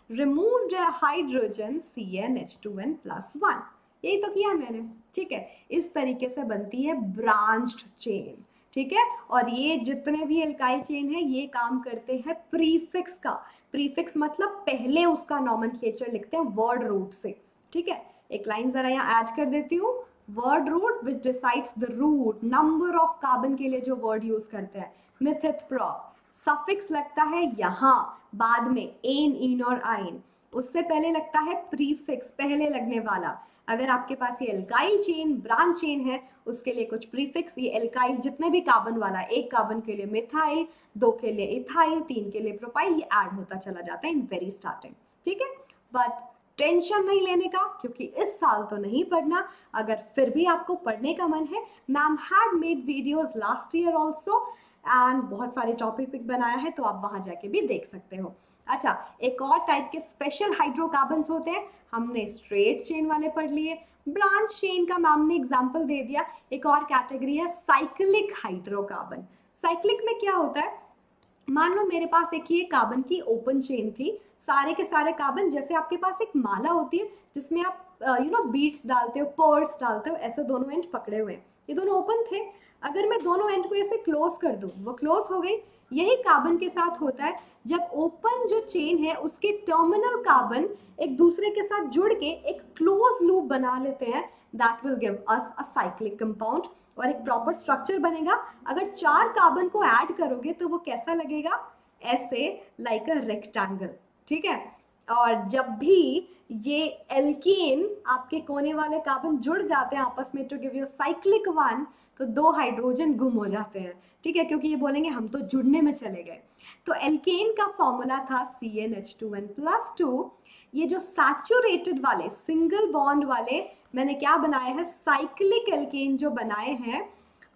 A: removed a hydrogen, CnH2n+1. यही तो किया मैंने. ठीक है, इस तरीके से बनती है ब्रांच्ड चेन. ठीक है, और ये जितने भी एल्काइल चेन है ये काम करते हैं प्रीफिक्स का. प्रीफिक्स मतलब पहले उसका नॉमेनक्लेचर लिखते हैं वर्ड रूट से. ठीक है, एक लाइन जरा यहाँ ऐड कर देती हूँ. Word root which decides the root, number of carbon के लिए जो वर्ड यूज करते हैं, मिथित प्रॉप. सफिक्स लगता है यहाँ बाद में, एन, इन और आइन. उससे पहले लगता है प्रीफिक्स, पहले लगने वाला. अगर आपके पास ये एल्काइल चेन, ब्रांच चेन है, उसके लिए कुछ प्रीफिक्स, ये एल्काइल जितने भी कार्बन वाला, एक कार्बन के लिए मिथाइल, 2 के लिए इथाइल, 3 के लिए प्रोपाइल, ये ऐड होता चला जाता है इन वेरी स्टार्टिंग, ठीक है। बट टेंशन नहीं लेने का, क्योंकि इस साल तो नहीं पढ़ना। अगर फिर भी आपको पढ़ने का मन है, ma'am had made videos last year also and बहुत सारे टॉपिक बनाया है, तो आप वहां जाके भी देख सकते हो। अच्छा, एक और टाइप के स्पेशल हाइड्रोकार्बन्स होते हैं, हमने स्ट्रेट चेन वाले पढ़ लिए, ब्रांच चेन का मैम ने एग्जांपल दे दिया। एक और कैटेगरी है साइक्लिक हाइड्रोकार्बन। साइक्लिक में क्या होता है, मान लो मेरे पास एक ये कार्बन की ओपन चेन थी, सारे के सारे कार्बन, जैसे आपके पास एक माला होती है जिसमें आप बीड्स डालते हो, पर्ल्स डालते हो, ऐसे दोनों एंड पकड़े हुए हैं, ये दोनों ओपन थे। अगर मैं दोनों एंड को ऐसे क्लोज कर दूं, वो क्लोज हो गई। यही कार्बन के साथ होता है, जब ओपन जो चेन है उसके टर्मिनल कार्बन एक दूसरे के साथ जुड़ के एक क्लोज लूप बना लेते हैं, that will give us a cyclic compound, और एक प्रॉपर स्ट्रक्चर बनेगा। अगर 4 कार्बन को ऐड करोगे तो वो कैसा लगेगा, ऐसे, लाइक अ रेक्टेंगल, ठीक है। और जब भी ये एल्केन आपके कोने वाले कार्बन जुड़ जाते हैं आपस में to give you cyclic one, तो 2 हाइड्रोजन गुम हो जाते हैं, ठीक है, क्योंकि ये बोलेंगे हम तो जुड़ने में चले गए। तो एल्केन का फॉर्मूला था CnH2n+2। ये जो सैचुरेटेड वाले सिंगल बॉन्ड वाले मैंने क्या बनाए हैं, साइक्लिक एल्केन जो बनाए हैं,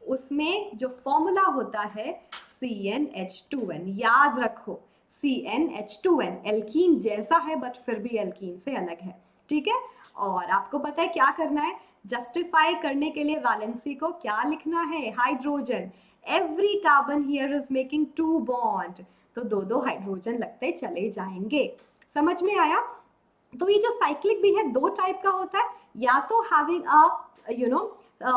A: उसमें जो फॉर्मूला होता है CnH2n, याद रखो CnH2n एल्कीन जैसा है बट फिर भी एल्कीन से अलग है, ठीक है। और आपको पता है क्या करना है, जस्टिफाई करने के लिए वैलेंसी को क्या लिखना है, hydrogen. Every carbon here is making 2 bond, तो 2 हाइड्रोजन लगते चले जाएंगे। समझ में आया। तो ये जो साइक्लिक भी है 2 टाइप का होता है, या तो हैविंग अ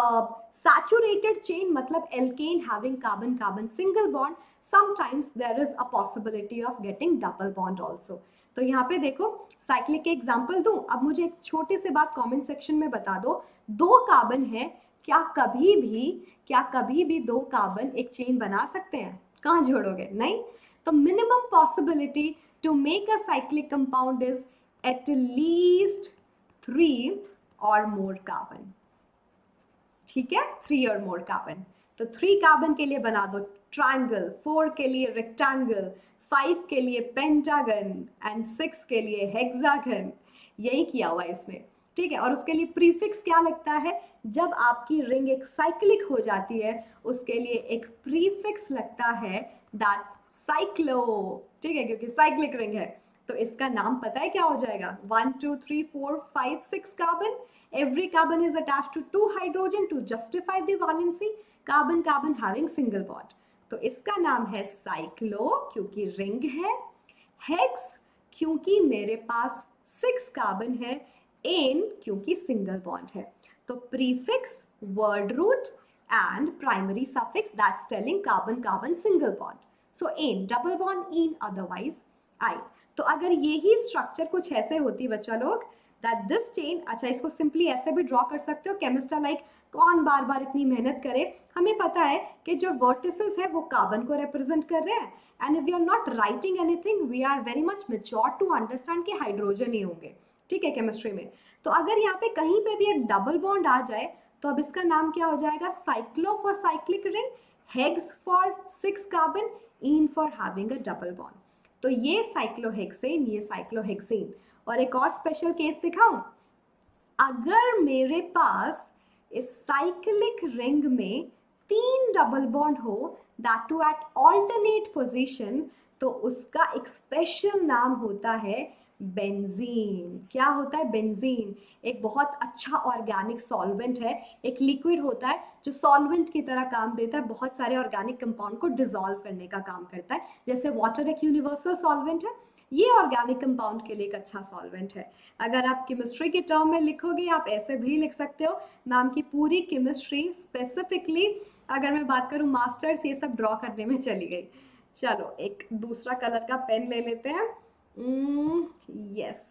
A: saturated chain, मतलब alkane having carbon carbon single bond, sometimes there is a possibility of getting double bond also। तो यहाँ पे देखो साइक्लिक के एग्जांपल दूं, अब मुझे एक छोटी सी बात कमेंट सेक्शन में बता दो, 2 कार्बन है, क्या कभी भी 2 कार्बन एक चेन बना सकते हैं, कहाँ जोड़ोगे, नहीं। तो minimum possibility to make a cyclic compound is at least 3 और मोर कार्बन, ठीक है, 3 और मोर कार्बन। तो 3 कार्बन के लिए बना दो ट्रायंगल, 4 के लिए रेक्टेंगल, 5 के लिए पेंटागन एंड 6 के लिए हेक्सागन। यही किया हुआ है इसमें, ठीक है। और उसके लिए प्रीफिक्स क्या लगता है, जब आपकी रिंग एक साइक्लिक हो जाती है उसके लिए एक प्रीफिक्स लगता है, दैट साइक्लो, ठीक है, क्योंकि साइक्लिक रिंग है। तो इसका नाम पता है क्या हो जाएगा, 1 2 3 4 5 6 carbon, every carbon is attached to 2 hydrogen to justify the valency, carbon carbon having single bond। तो इसका नाम है साइक्लो क्योंकि रिंग है, हेक्स क्योंकि मेरे पास 6 कार्बन है, एन क्योंकि सिंगल बॉन्ड है। तो prefix, word root and primary suffix that's telling carbon carbon single bond. So ane double bond, ene otherwise yne. तो अगर यही स्ट्रक्चर कुछ ऐसे होती बच्चा लोग, that this chain, अच्छा इसको सिंपली ऐसे भी ड्रॉ कर सकते हो, केमिस्ट लाइक कौन बार बार इतनी मेहनत करे, हमें पता है कि जो वर्टिसेस है वो कार्बन को रिप्रेजेंट कर रहे हैं, and if we are not writing anything we are very much mature to understand कि हाइड्रोजन ही होंगे, ठीक है, केमिस्ट्री में। तो अगर यहाँ पे कहीं पे भी एक डबल बॉन्ड आ जाए तो अब इसका नाम क्या हो जाएगा, cyclo for cyclic ring, hex for 6 carbon, in for having a double bond. तो ये साइक्लोहेक्सेन, ये साइक्लोहेक्सेन। और एक और स्पेशल केस दिखाऊं, अगर मेरे पास इस साइक्लिक रिंग में 3 डबल बॉन्ड हो, that too at alternate position, तो उसका एक स्पेशल नाम होता है बेंजीन। क्या होता है, बेंजीन एक बहुत अच्छा ऑर्गेनिक सॉल्वेंट है, एक लिक्विड होता है जो सॉल्वेंट की तरह काम देता है, बहुत सारे ऑर्गेनिक कंपाउंड को डिसॉल्व करने का काम करता है। जैसे वाटर एक यूनिवर्सल सॉल्वेंट है, ये ऑर्गेनिक कंपाउंड के लिए एक अच्छा सॉल्वेंट है। अगर आप केमिस्ट्री के टर्म में लिखोगे, आप ऐसे भी लिख सकते हो, मैम की पूरी केमिस्ट्री स्पेसिफिकली अगर मैं बात करूं मास्टर्स, ये सब ड्रॉ करने में चली गई। चलो एक दूसरा कलर का पेन ले लेते हैं। यस,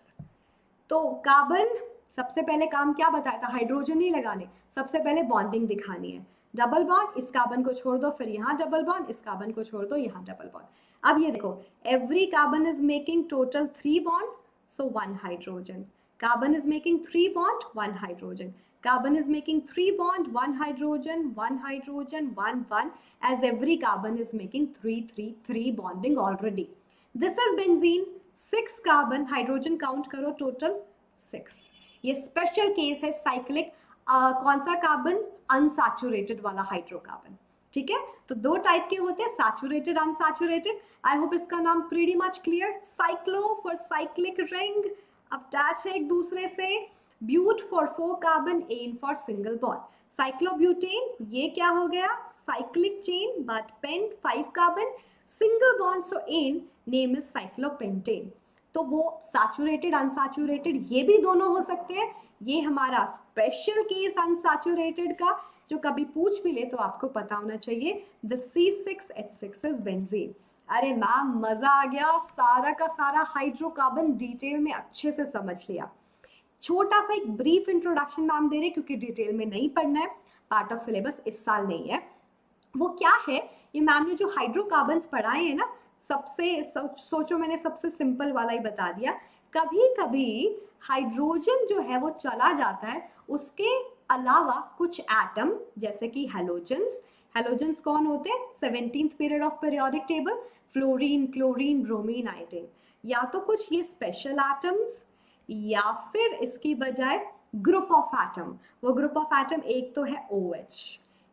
A: तो कार्बन सबसे पहले काम क्या बताया था, हाइड्रोजन नहीं लगाने, सबसे पहले बॉन्डिंग दिखानी है, डबल बॉन्ड, इस कार्बन को छोड़ दो, फिर यहाँ डबल बॉन्ड, इस कार्बन को छोड़ दो, यहाँ डबल बॉन्ड। अब ये देखो, every carbon is making total 3 bond, so 1 hydrogen. Carbon is making 3 bond, 1 hydrogen. Carbon is making 3 bond, 1 hydrogen, 1 hydrogen, 1 1, as every carbon is making 3 3 3 bonding already. This is benzene, 6 carbon, hydrogen count करो total 6. ये special case है cyclic, कौन सा carbon, unsaturated वाला hydrocarbon. ठीक है, तो दो टाइप के होते हैं, सैचुरेटेड, अनसैचुरेटेड. आई होप इसका नाम pretty much clear. Cyclo for cyclic ring, attach है एक दूसरे से. But for 4 carbon, ane for single bond. Cyclobutane, ये क्या हो गया, cyclic chain but pent 5 carbon, single bond, so ane, name is cyclopentane. तो वो सैचुरेटेड अनसैचुरेटेड ये भी दोनों हो सकते हैं. ये हमारा स्पेशल केस अनसैचुरेटेड का, जो कभी पूछ भी ले तो आपको पता होना चाहिए. The C6H6 is benzene. अरे मैम मजा आ गया, सारा का सारा हाइड्रोकार्बन डिटेल में अच्छे से समझ लिया. छोटा सा एक ब्रीफ इंट्रोडक्शन मैम दे रहे क्योंकि डिटेल में नहीं पढ़ना है, पार्ट ऑफ सिलेबस इस साल नहीं है. वो क्या है, ये मैम ने जो हाइड्रोकार्बन्स पढ़ाए हैं ना, सबसे सोचो मैंने सबसे सिंपल वाला ही बता दिया. कभी कभी हाइड्रोजन जो है वो चला जाता है, उसके अलावा कुछ एटम जैसे कि हैलोजेंस. हैलोजेंस कौन होते हैं, 17th period of periodic table, fluorine, chlorine, bromine, iodine. या तो कुछ ये स्पेशल एटम्स या फिर इसकी बजाय ग्रुप ऑफ एटम. वो ग्रुप ऑफ एटम एक तो है OH,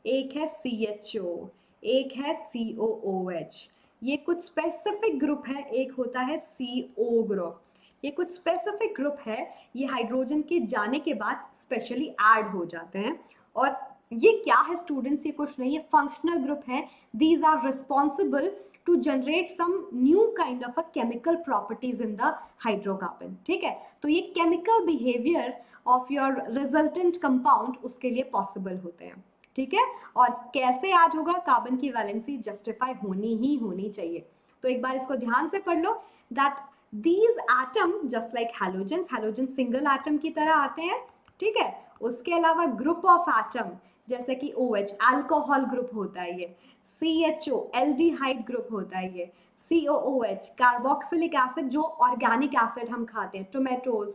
A: एक है CHO, एक है COOH. ये कुछ स्पेसिफिक ग्रुप है. एक होता है CO ग्रुप. ये कुछ स्पेसिफिक ग्रुप है, ये हाइड्रोजन के जाने के बाद स्पेशली ऐड हो जाते हैं. और ये क्या है स्टूडेंट्स, ये कुछ नहीं है, फंक्शनल ग्रुप है. These are responsible to generate some new kind of a chemical properties in the hydrocarbon. ठीक है, तो ये chemical behaviour of your resultant compound उसके लिए पॉसिबल होते हैं. ठीक है, और कैसे ऐड होगा, कार्बन की वैलेंसी जस्टिफाई होनी ही होनी चाहिए. तो एक बार इसको ध्यान से पढ़ लो, that these atom just like halogens, halogen सिंगल एटम की तरह आते हैं. ठीक है, उसके अलावा ग्रुप ऑफ एटम जैसे कि OH, अल्कोहल ग्रुप होता है ये. CHO, एल्डिहाइड ग्रुप होता है ये. COOH, कार्बोक्सिलिक एसिड, जो ऑर्गेनिक एसिड हम खाते हैं, tomatoes,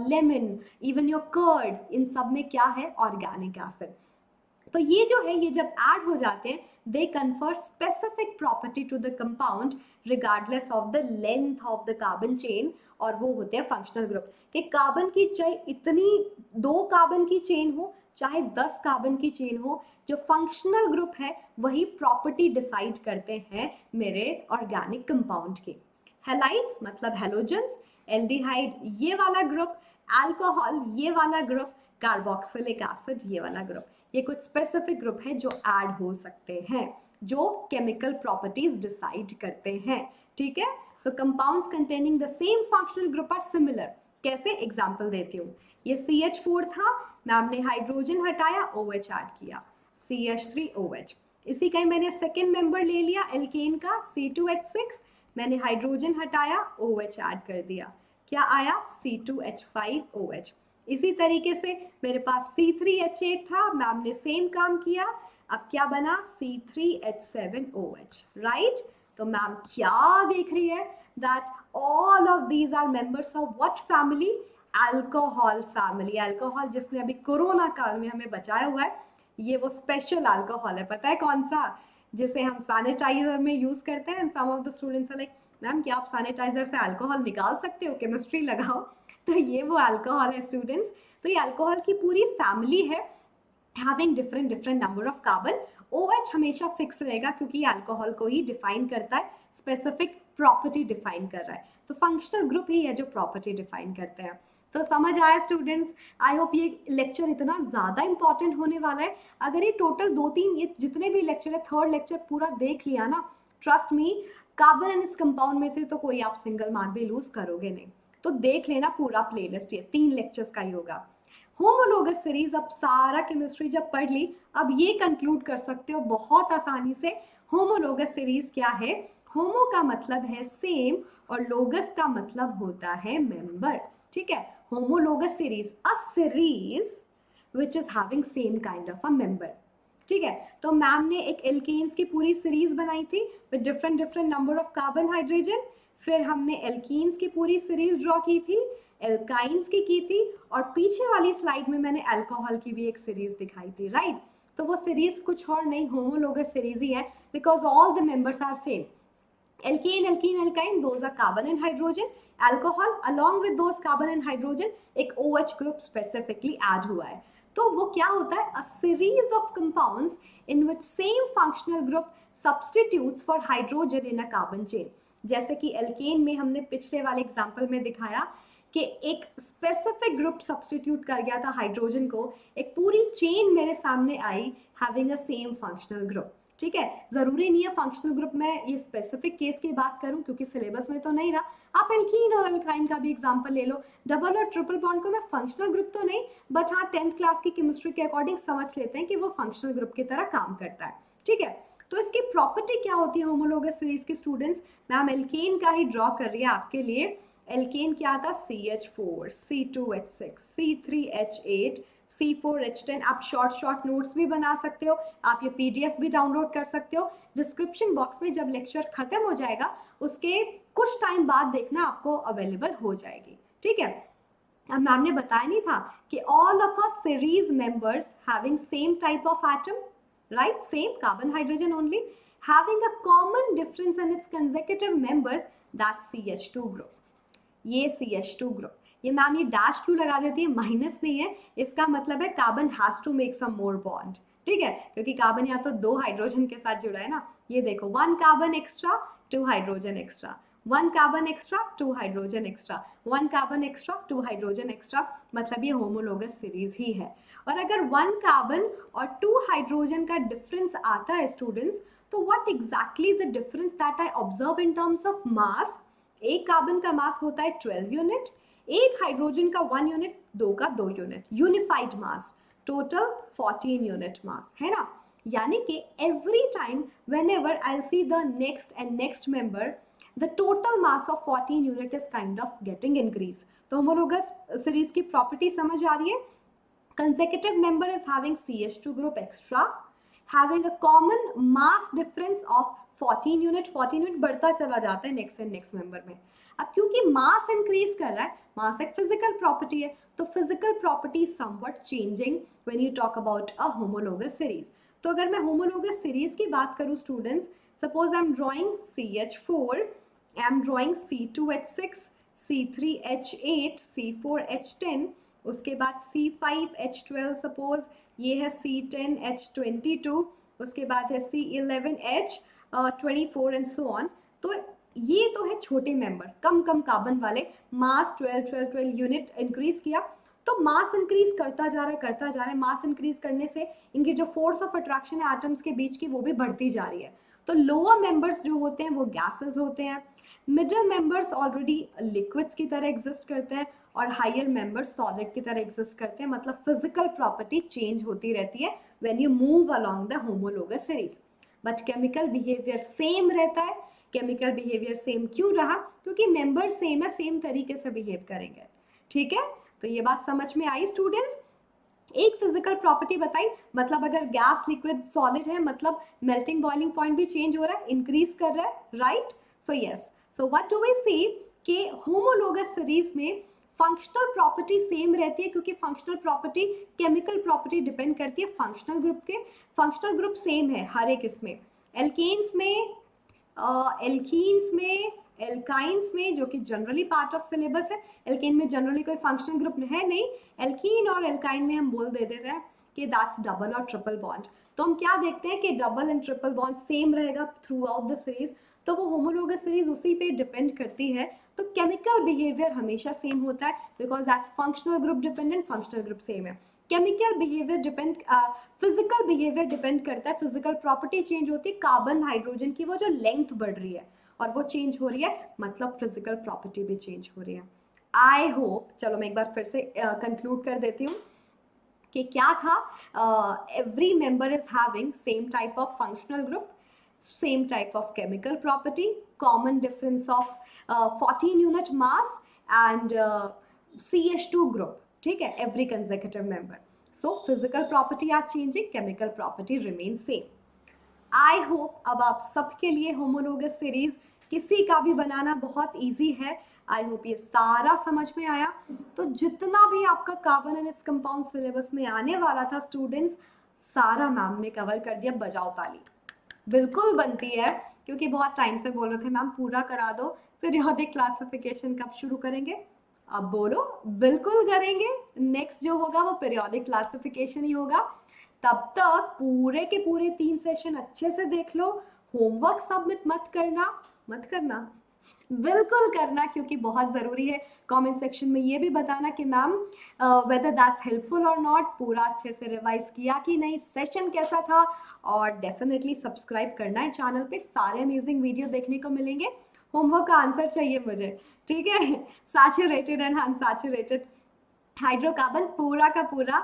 A: lemon, even your curd, इन सब में क्या है, ऑर्गेनिक एसिड. तो ये जो है, ये जब ऐड हो जाते हैं, they confer specific property to the compound regardless of the length of the carbon chain, और वो होते हैं फंक्शनल ग्रुप. कि कार्बन की चाहे इतनी 2 कार्बन की चेन हो चाहे 10 कार्बन की चेन हो, जो फंक्शनल ग्रुप है वही प्रॉपर्टी डिसाइड करते हैं मेरे ऑर्गेनिक कंपाउंड की. हैलाइड्स मतलब हैलोजेंस, एल्डिहाइड ये वाला ग्रुप, अल्कोहल ये वाला ग्रुप, कार्बोक्सिलिक एसिड ये वाला ग्रुप. ये कुछ स्पेसिफिक ग्रुप है जो ऐड हो सकते हैं, जो केमिकल प्रॉपर्टीज डिसाइड करते हैं. ठीक है, so compounds containing the same functional group are similar. कैसे, एग्जांपल देती हूँ. ये CH4 था, मैम ने हाइड्रोजन हटाया, OH ऐड किया, CH3OH. इसी का ही मैंने सेकेंड मेंबर ले लिया एल्केन का, C2H6, मैंने हाइड्रोजन हटाया, OH ऐड कर दिया, क्या आया, C2H5OH. इसी तरीके से मेरे पास C3H8 था, मैम ने सेम काम किया, अब क्या बना, C3H7OH. राइट, तो मैम क्या देख रही है, that all of these are members of what family, alcohol family. Alcohol जिसने अभी कोरोना काल में हमें बचाया हुआ है, ये वो स्पेशल अल्कोहल है. पता है कौन सा, जिसे हम सैनिटाइजर में यूज करते हैं. Some of the students are like, ma'am क्या आप सैनिटाइजर से अल्कोहल निकाल सकते हो, केमिस्ट्री लगाओ. तो ये वो अल्कोहल है स्टूडेंट्स. तो ये अल्कोहल की पूरी फैमिली है, having different number of carbon. OH हमेशा फिक्स रहेगा क्योंकि ये अल्कोहल को ही डिफाइन करता है, स्पेसिफिक प्रॉपर्टी डिफाइन कर रहा है. तो फंक्शनल ग्रुप ही है जो प्रॉपर्टी डिफाइन करते हैं. तो समझ आया स्टूडेंट्स. आई होप ये लेक्चर इतना ज़्यादा इंपॉर्टेंट होने वाला है. अगर ये टोटल 2-3 ये जितने भी लेक्चर है, थर्ड लेक्चर पूरा देख लिया ना, trust me, carbon and its compound में से तो कोई आप सिंगल मार्क भी लूज करोगे नहीं. तो देख लेना पूरा प्लेलिस्ट, ये 3 लेक्चर्स का ही होगा. होमोलोगस सीरीज, अब सारा केमिस्ट्री जब पढ़ ली, अब ये कंक्लूड कर सकते हो बहुत आसानी से. होमोलोगस सीरीज क्या है, होमो का मतलब है सेम और लोगस का मतलब होता है मेंबर. ठीक है, homologous series, a series which is having same kind of a member. ठीक है, तो मैम ने एक एल्केन्स की पूरी सीरीज बनाई थी with different number of carbon, hydrogen. फिर हमने एल्कीन्स की पूरी सीरीज ड्रॉ की थी, एल्काइंस की थी, और पीछे वाली स्लाइड में मैंने अल्कोहल की भी एक सीरीज दिखाई थी, राइट। तो वो सीरीज कुछ और नहीं, होमोलोगस सीरीज ही है, because all the members are same. alkane, alkene, alkyne, those are carbon and hydrogen. Alcohol along with those carbon and hydrogen एक OH group specifically add हुआ है। तो वो क्या होता है, a series of compounds in which same functional group substitutes for hydrogen in a carbon chain। जैसे कि alkane में हमने पिछले वाले एग्जाम्पल में दिखाया कि एक स्पेसिफिक ग्रुप सब्स्टिट्यूट कर गया था हाइड्रोजन को, एक पूरी चेन मेरे सामने I having a same functional group. ठीक है, जरूरी नहीं है फंक्शनल ग्रुप में ये स्पेसिफिक केस की बात करूं क्योंकि सिलेबस में तो नहीं रहा। आप एल्कीन और अल्काइन का भी एग्जांपल ले लो, डबल और ट्रिपल बॉन्ड को मैं फंक्शनल ग्रुप तो नहीं, बट हाँ 10th क्लास की केमिस्ट्री के अकॉर्डिंग समझ लेते हैं कि वो फंक्शनल ग्रुप की तरह काम करता है। ठीक है, तो इसकी प्रॉपर्टी क्या होती है होमोलोगस सीरीज के स्टूडेंट्स, मैम एल्केन का ही ड्रॉ कर रही है आपके लिए। एल्केन क्या था, CH4, C2H6, C3H8, C4H10। आप शॉर्ट नोट्स भी बना सकते हो, आप ये PDF भी डाउनलोड कर सकते हो। डिस्क्रिप्शन बॉक्स में जब लेक्चर खत्म हो जाएगा उसके कुछ टाइम बाद देखना आपको अवेलेबल हो जाएगी। ठीक है, अब मैम ने बताया नहीं था कि all of a series members having same type of atom, right, same carbon hydrogen only, having a common difference in its consecutive members, that's CH2 group। ये CH2 ग्रुप, ये मैम ये डैश क्यों लगा देती है, माइनस नहीं है, इसका मतलब है carbon has to make some more bond. ठीक है, क्योंकि कार्बन या तो 2 हाइड्रोजन के साथ जुड़ा है ना, ये देखो 1 carbon extra 2 hydrogen extra, 1 carbon extra 2 hydrogen extra, 1 carbon extra 2 hydrogen extra, मतलब ये होमोलोगस सीरीज ही है। और अगर 1 कार्बन और 2 हाइड्रोजन का डिफरेंस आता है स्टूडेंट्स, तो what exactly the difference that I observe in terms of mass, एक कार्बन का मास होता है 12 यूनिट, एक हाइड्रोजन का 1 यूनिट, 2 का 2 यूनिट, यूनिफाइड मास, टोटल 14 यूनिट मास, है ना। यानी कि every time whenever I will see the next member, the total mass of 14 unit is kind of getting increase. तो होमोलोगस सीरीज की प्रॉपर्टी समझ आ रही है, consecutive member is having CH2 group extra, having a common mass difference of 14 unit, 14 unit बढ़ता चला जाता है next and next member में। अब क्योंकि मास इंक्रीज कर रहा है, मास एक फिजिकल प्रॉपर्टी है, तो physical property somewhat changing when you talk about a homologous series. तो अगर मैं होमोलोगस सीरीज की बात करूं students, suppose I am drawing CH4, I am drawing C2H6, C3H8, C4H10, उसके बाद C5H12, सपोज ये है C10H22, उसके बाद है C11H24 एंड सो ऑन। तो ये तो है छोटे मेंबर, कम कार्बन वाले, मास 12 यूनिट इंक्रीज किया, तो मास इंक्रीज करता जा रहा है, मास इंक्रीज करने से इनकी जो फोर्स ऑफ अट्रैक्शन है एटम्स के बीच की वो भी बढ़ती जा रही है। तो लोअर मेंबर्स जो होते हैं वो गैसेस होते हैं, मिडिल मेंबर्स ऑलरेडी लिक्विड्स की तरह एग्जिस्ट करते हैं, और हायर मेंबर्स सॉलिड की तरह एग्जिस्ट करते हैं। मतलब फिजिकल प्रॉपर्टी चेंज होती रहती है when you move along the homologous series, but chemical behaviour same रहता है। केमिकल बिहेवियर सेम क्यों रहा, क्योंकि मेंबर सेम है, सेम तरीके से बिहेव करेंगे। ठीक है, तो ये बात समझ में आई स्टूडेंट्स। एक फिजिकल प्रॉपर्टी बताई, मतलब अगर गैस लिक्विड सॉलिड है, मतलब मेल्टिंग बॉइलिंग पॉइंट भी चेंज हो रहा है, इंक्रीज कर रहा है, right. So yes, so what do we see कि होमोलोगस सीरीज में फंक्शनल प्रॉपर्टी सेम रहती है, क्योंकि functional property chemical property depend करती है फंक्शनल ग्रुप के। फंक्शनल ग्रुप सेम है हर एक इसमें, एल्केन्स में, एल्कीन्स में, एल्काइंस में, जो कि जनरली पार्ट ऑफ सिलेबस है। एल्केन में जनरली कोई फंक्शनल ग्रुप है नहीं, एल्कीन और एल्काइन में हम बोल देते हैं कि दैट्स डबल और ट्रिपल बॉन्ड। तो हम क्या देखते हैं कि double and triple bond same रहेगा थ्रू आउट द सीरीज, तो वो होमोलोगस सीरीज उसी पे डिपेंड करती है। तो केमिकल बिहेवियर हमेशा सेम होता है, because that's functional group dependent, functional group same है। Chemical behaviour depend, physical behaviour depend करता है, फिजिकल प्रॉपर्टी चेंज होती है, कार्बन हाइड्रोजन की वो जो लेंथ बढ़ रही है और वो चेंज हो रही है, मतलब फिजिकल प्रॉपर्टी भी चेंज हो रही है। आई होप, चलो मैं एक बार फिर से कंक्लूड कर देती हूँ कि क्या था, every member is having same type of functional group, same type of chemical property, common difference of 14 unit mass and CH2 group, ठीक है, every consecutive member. So physical property are changing, chemical property remains same. I hope अब आप सबके लिए homologous series किसी का भी बनाना बहुत इजी है। आई होप ये सारा समझ में आया। तो जितना भी आपका carbon and its compound syllabus में आने वाला था स्टूडेंट्स, सारा मैम ने कवर कर दिया। बजाओ ताली। बिल्कुल बनती है, क्योंकि बहुत टाइम से बोल रहे थे मैम पूरा करा दो। पीरियोडिक क्लासिफिकेशन कब शुरू करेंगे? अब बोलो, बिल्कुल करेंगे। नेक्स्ट जो होगा वो पीरियोडिक क्लासिफिकेशन ही होगा। तब तक पूरे के पूरे 3 सेशन अच्छे से देख लो। होमवर्क सबमिट मत करना, बिल्कुल करना, क्योंकि बहुत ज़रूरी है। कमेंट सेक्शन में ये भी बताना कि मैम वेदर दैट्स हेल्पफुल और नॉट, पूरा अच्छे से रिवाइज किया कि नहीं, सेशन कैसा था। और डेफिनेटली सब्सक्राइब करना है चैनल पे, सारे अमेजिंग वीडियो देखने को मिलेंगे। होमवर्क का आंसर चाहिए मुझे, ठीक है। सैचुरेटेड एंड अनसैचुरेटेड हाइड्रोकार्बन पूरा का पूरा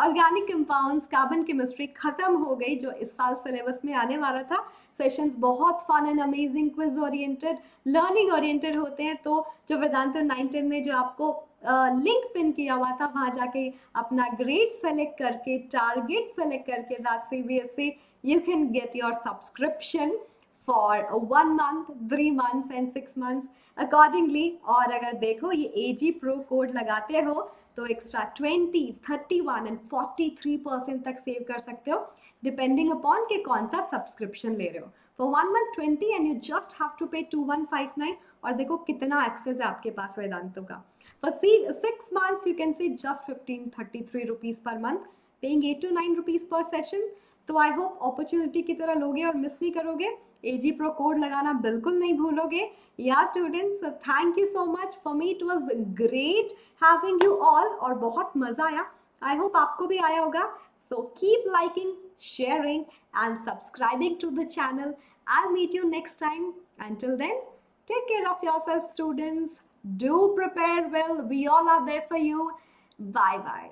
A: ऑर्गेनिक कंपाउंड्स, कार्बन केमिस्ट्री खत्म हो गई, जो इस साल सिलेबस में आने वाला था। सेशंस बहुत fun and amazing, quiz oriented, learning oriented होते हैं। तो जो वेदांतो 9-10 ने जो आपको लिंक पिन किया हुआ था, वहां जाके अपना ग्रेड सेलेक्ट करके, टारगेट सेलेक्ट करके, that CBSE, you can get your subscription for 1 month, 3 months and 6 months accordingly। और अगर देखो ये AG Pro कोड लगाते हो तो एक्स्ट्रा 20, 31 एंड 43% तक सेव कर सकते हो, डिपेंडिंग अपॉन कि कौन सा सब्सक्रिप्शन ले रहे हो। For 1 month 20 and you just have to pay 2159। और देखो कितना एक्सेस है आपके पास वेदांतों का। For 6 months you can say just 1533 rupees per month, paying 8 to 9 rupees per session. तो आई होप अपॉर्चुनिटी की तरह लोगे और मिस नहीं करोगे। AG Pro कोड लगाना बिल्कुल नहीं भूलोगे। या students, thank you so much. For me it was great having you all, और बहुत मजा आया। आई होप आपको भी आया होगा। So keep liking, sharing and subscribing to the channel. I'll meet you next time. Until then, take care of yourself, students. Do prepare well. We all are there for you. Bye bye.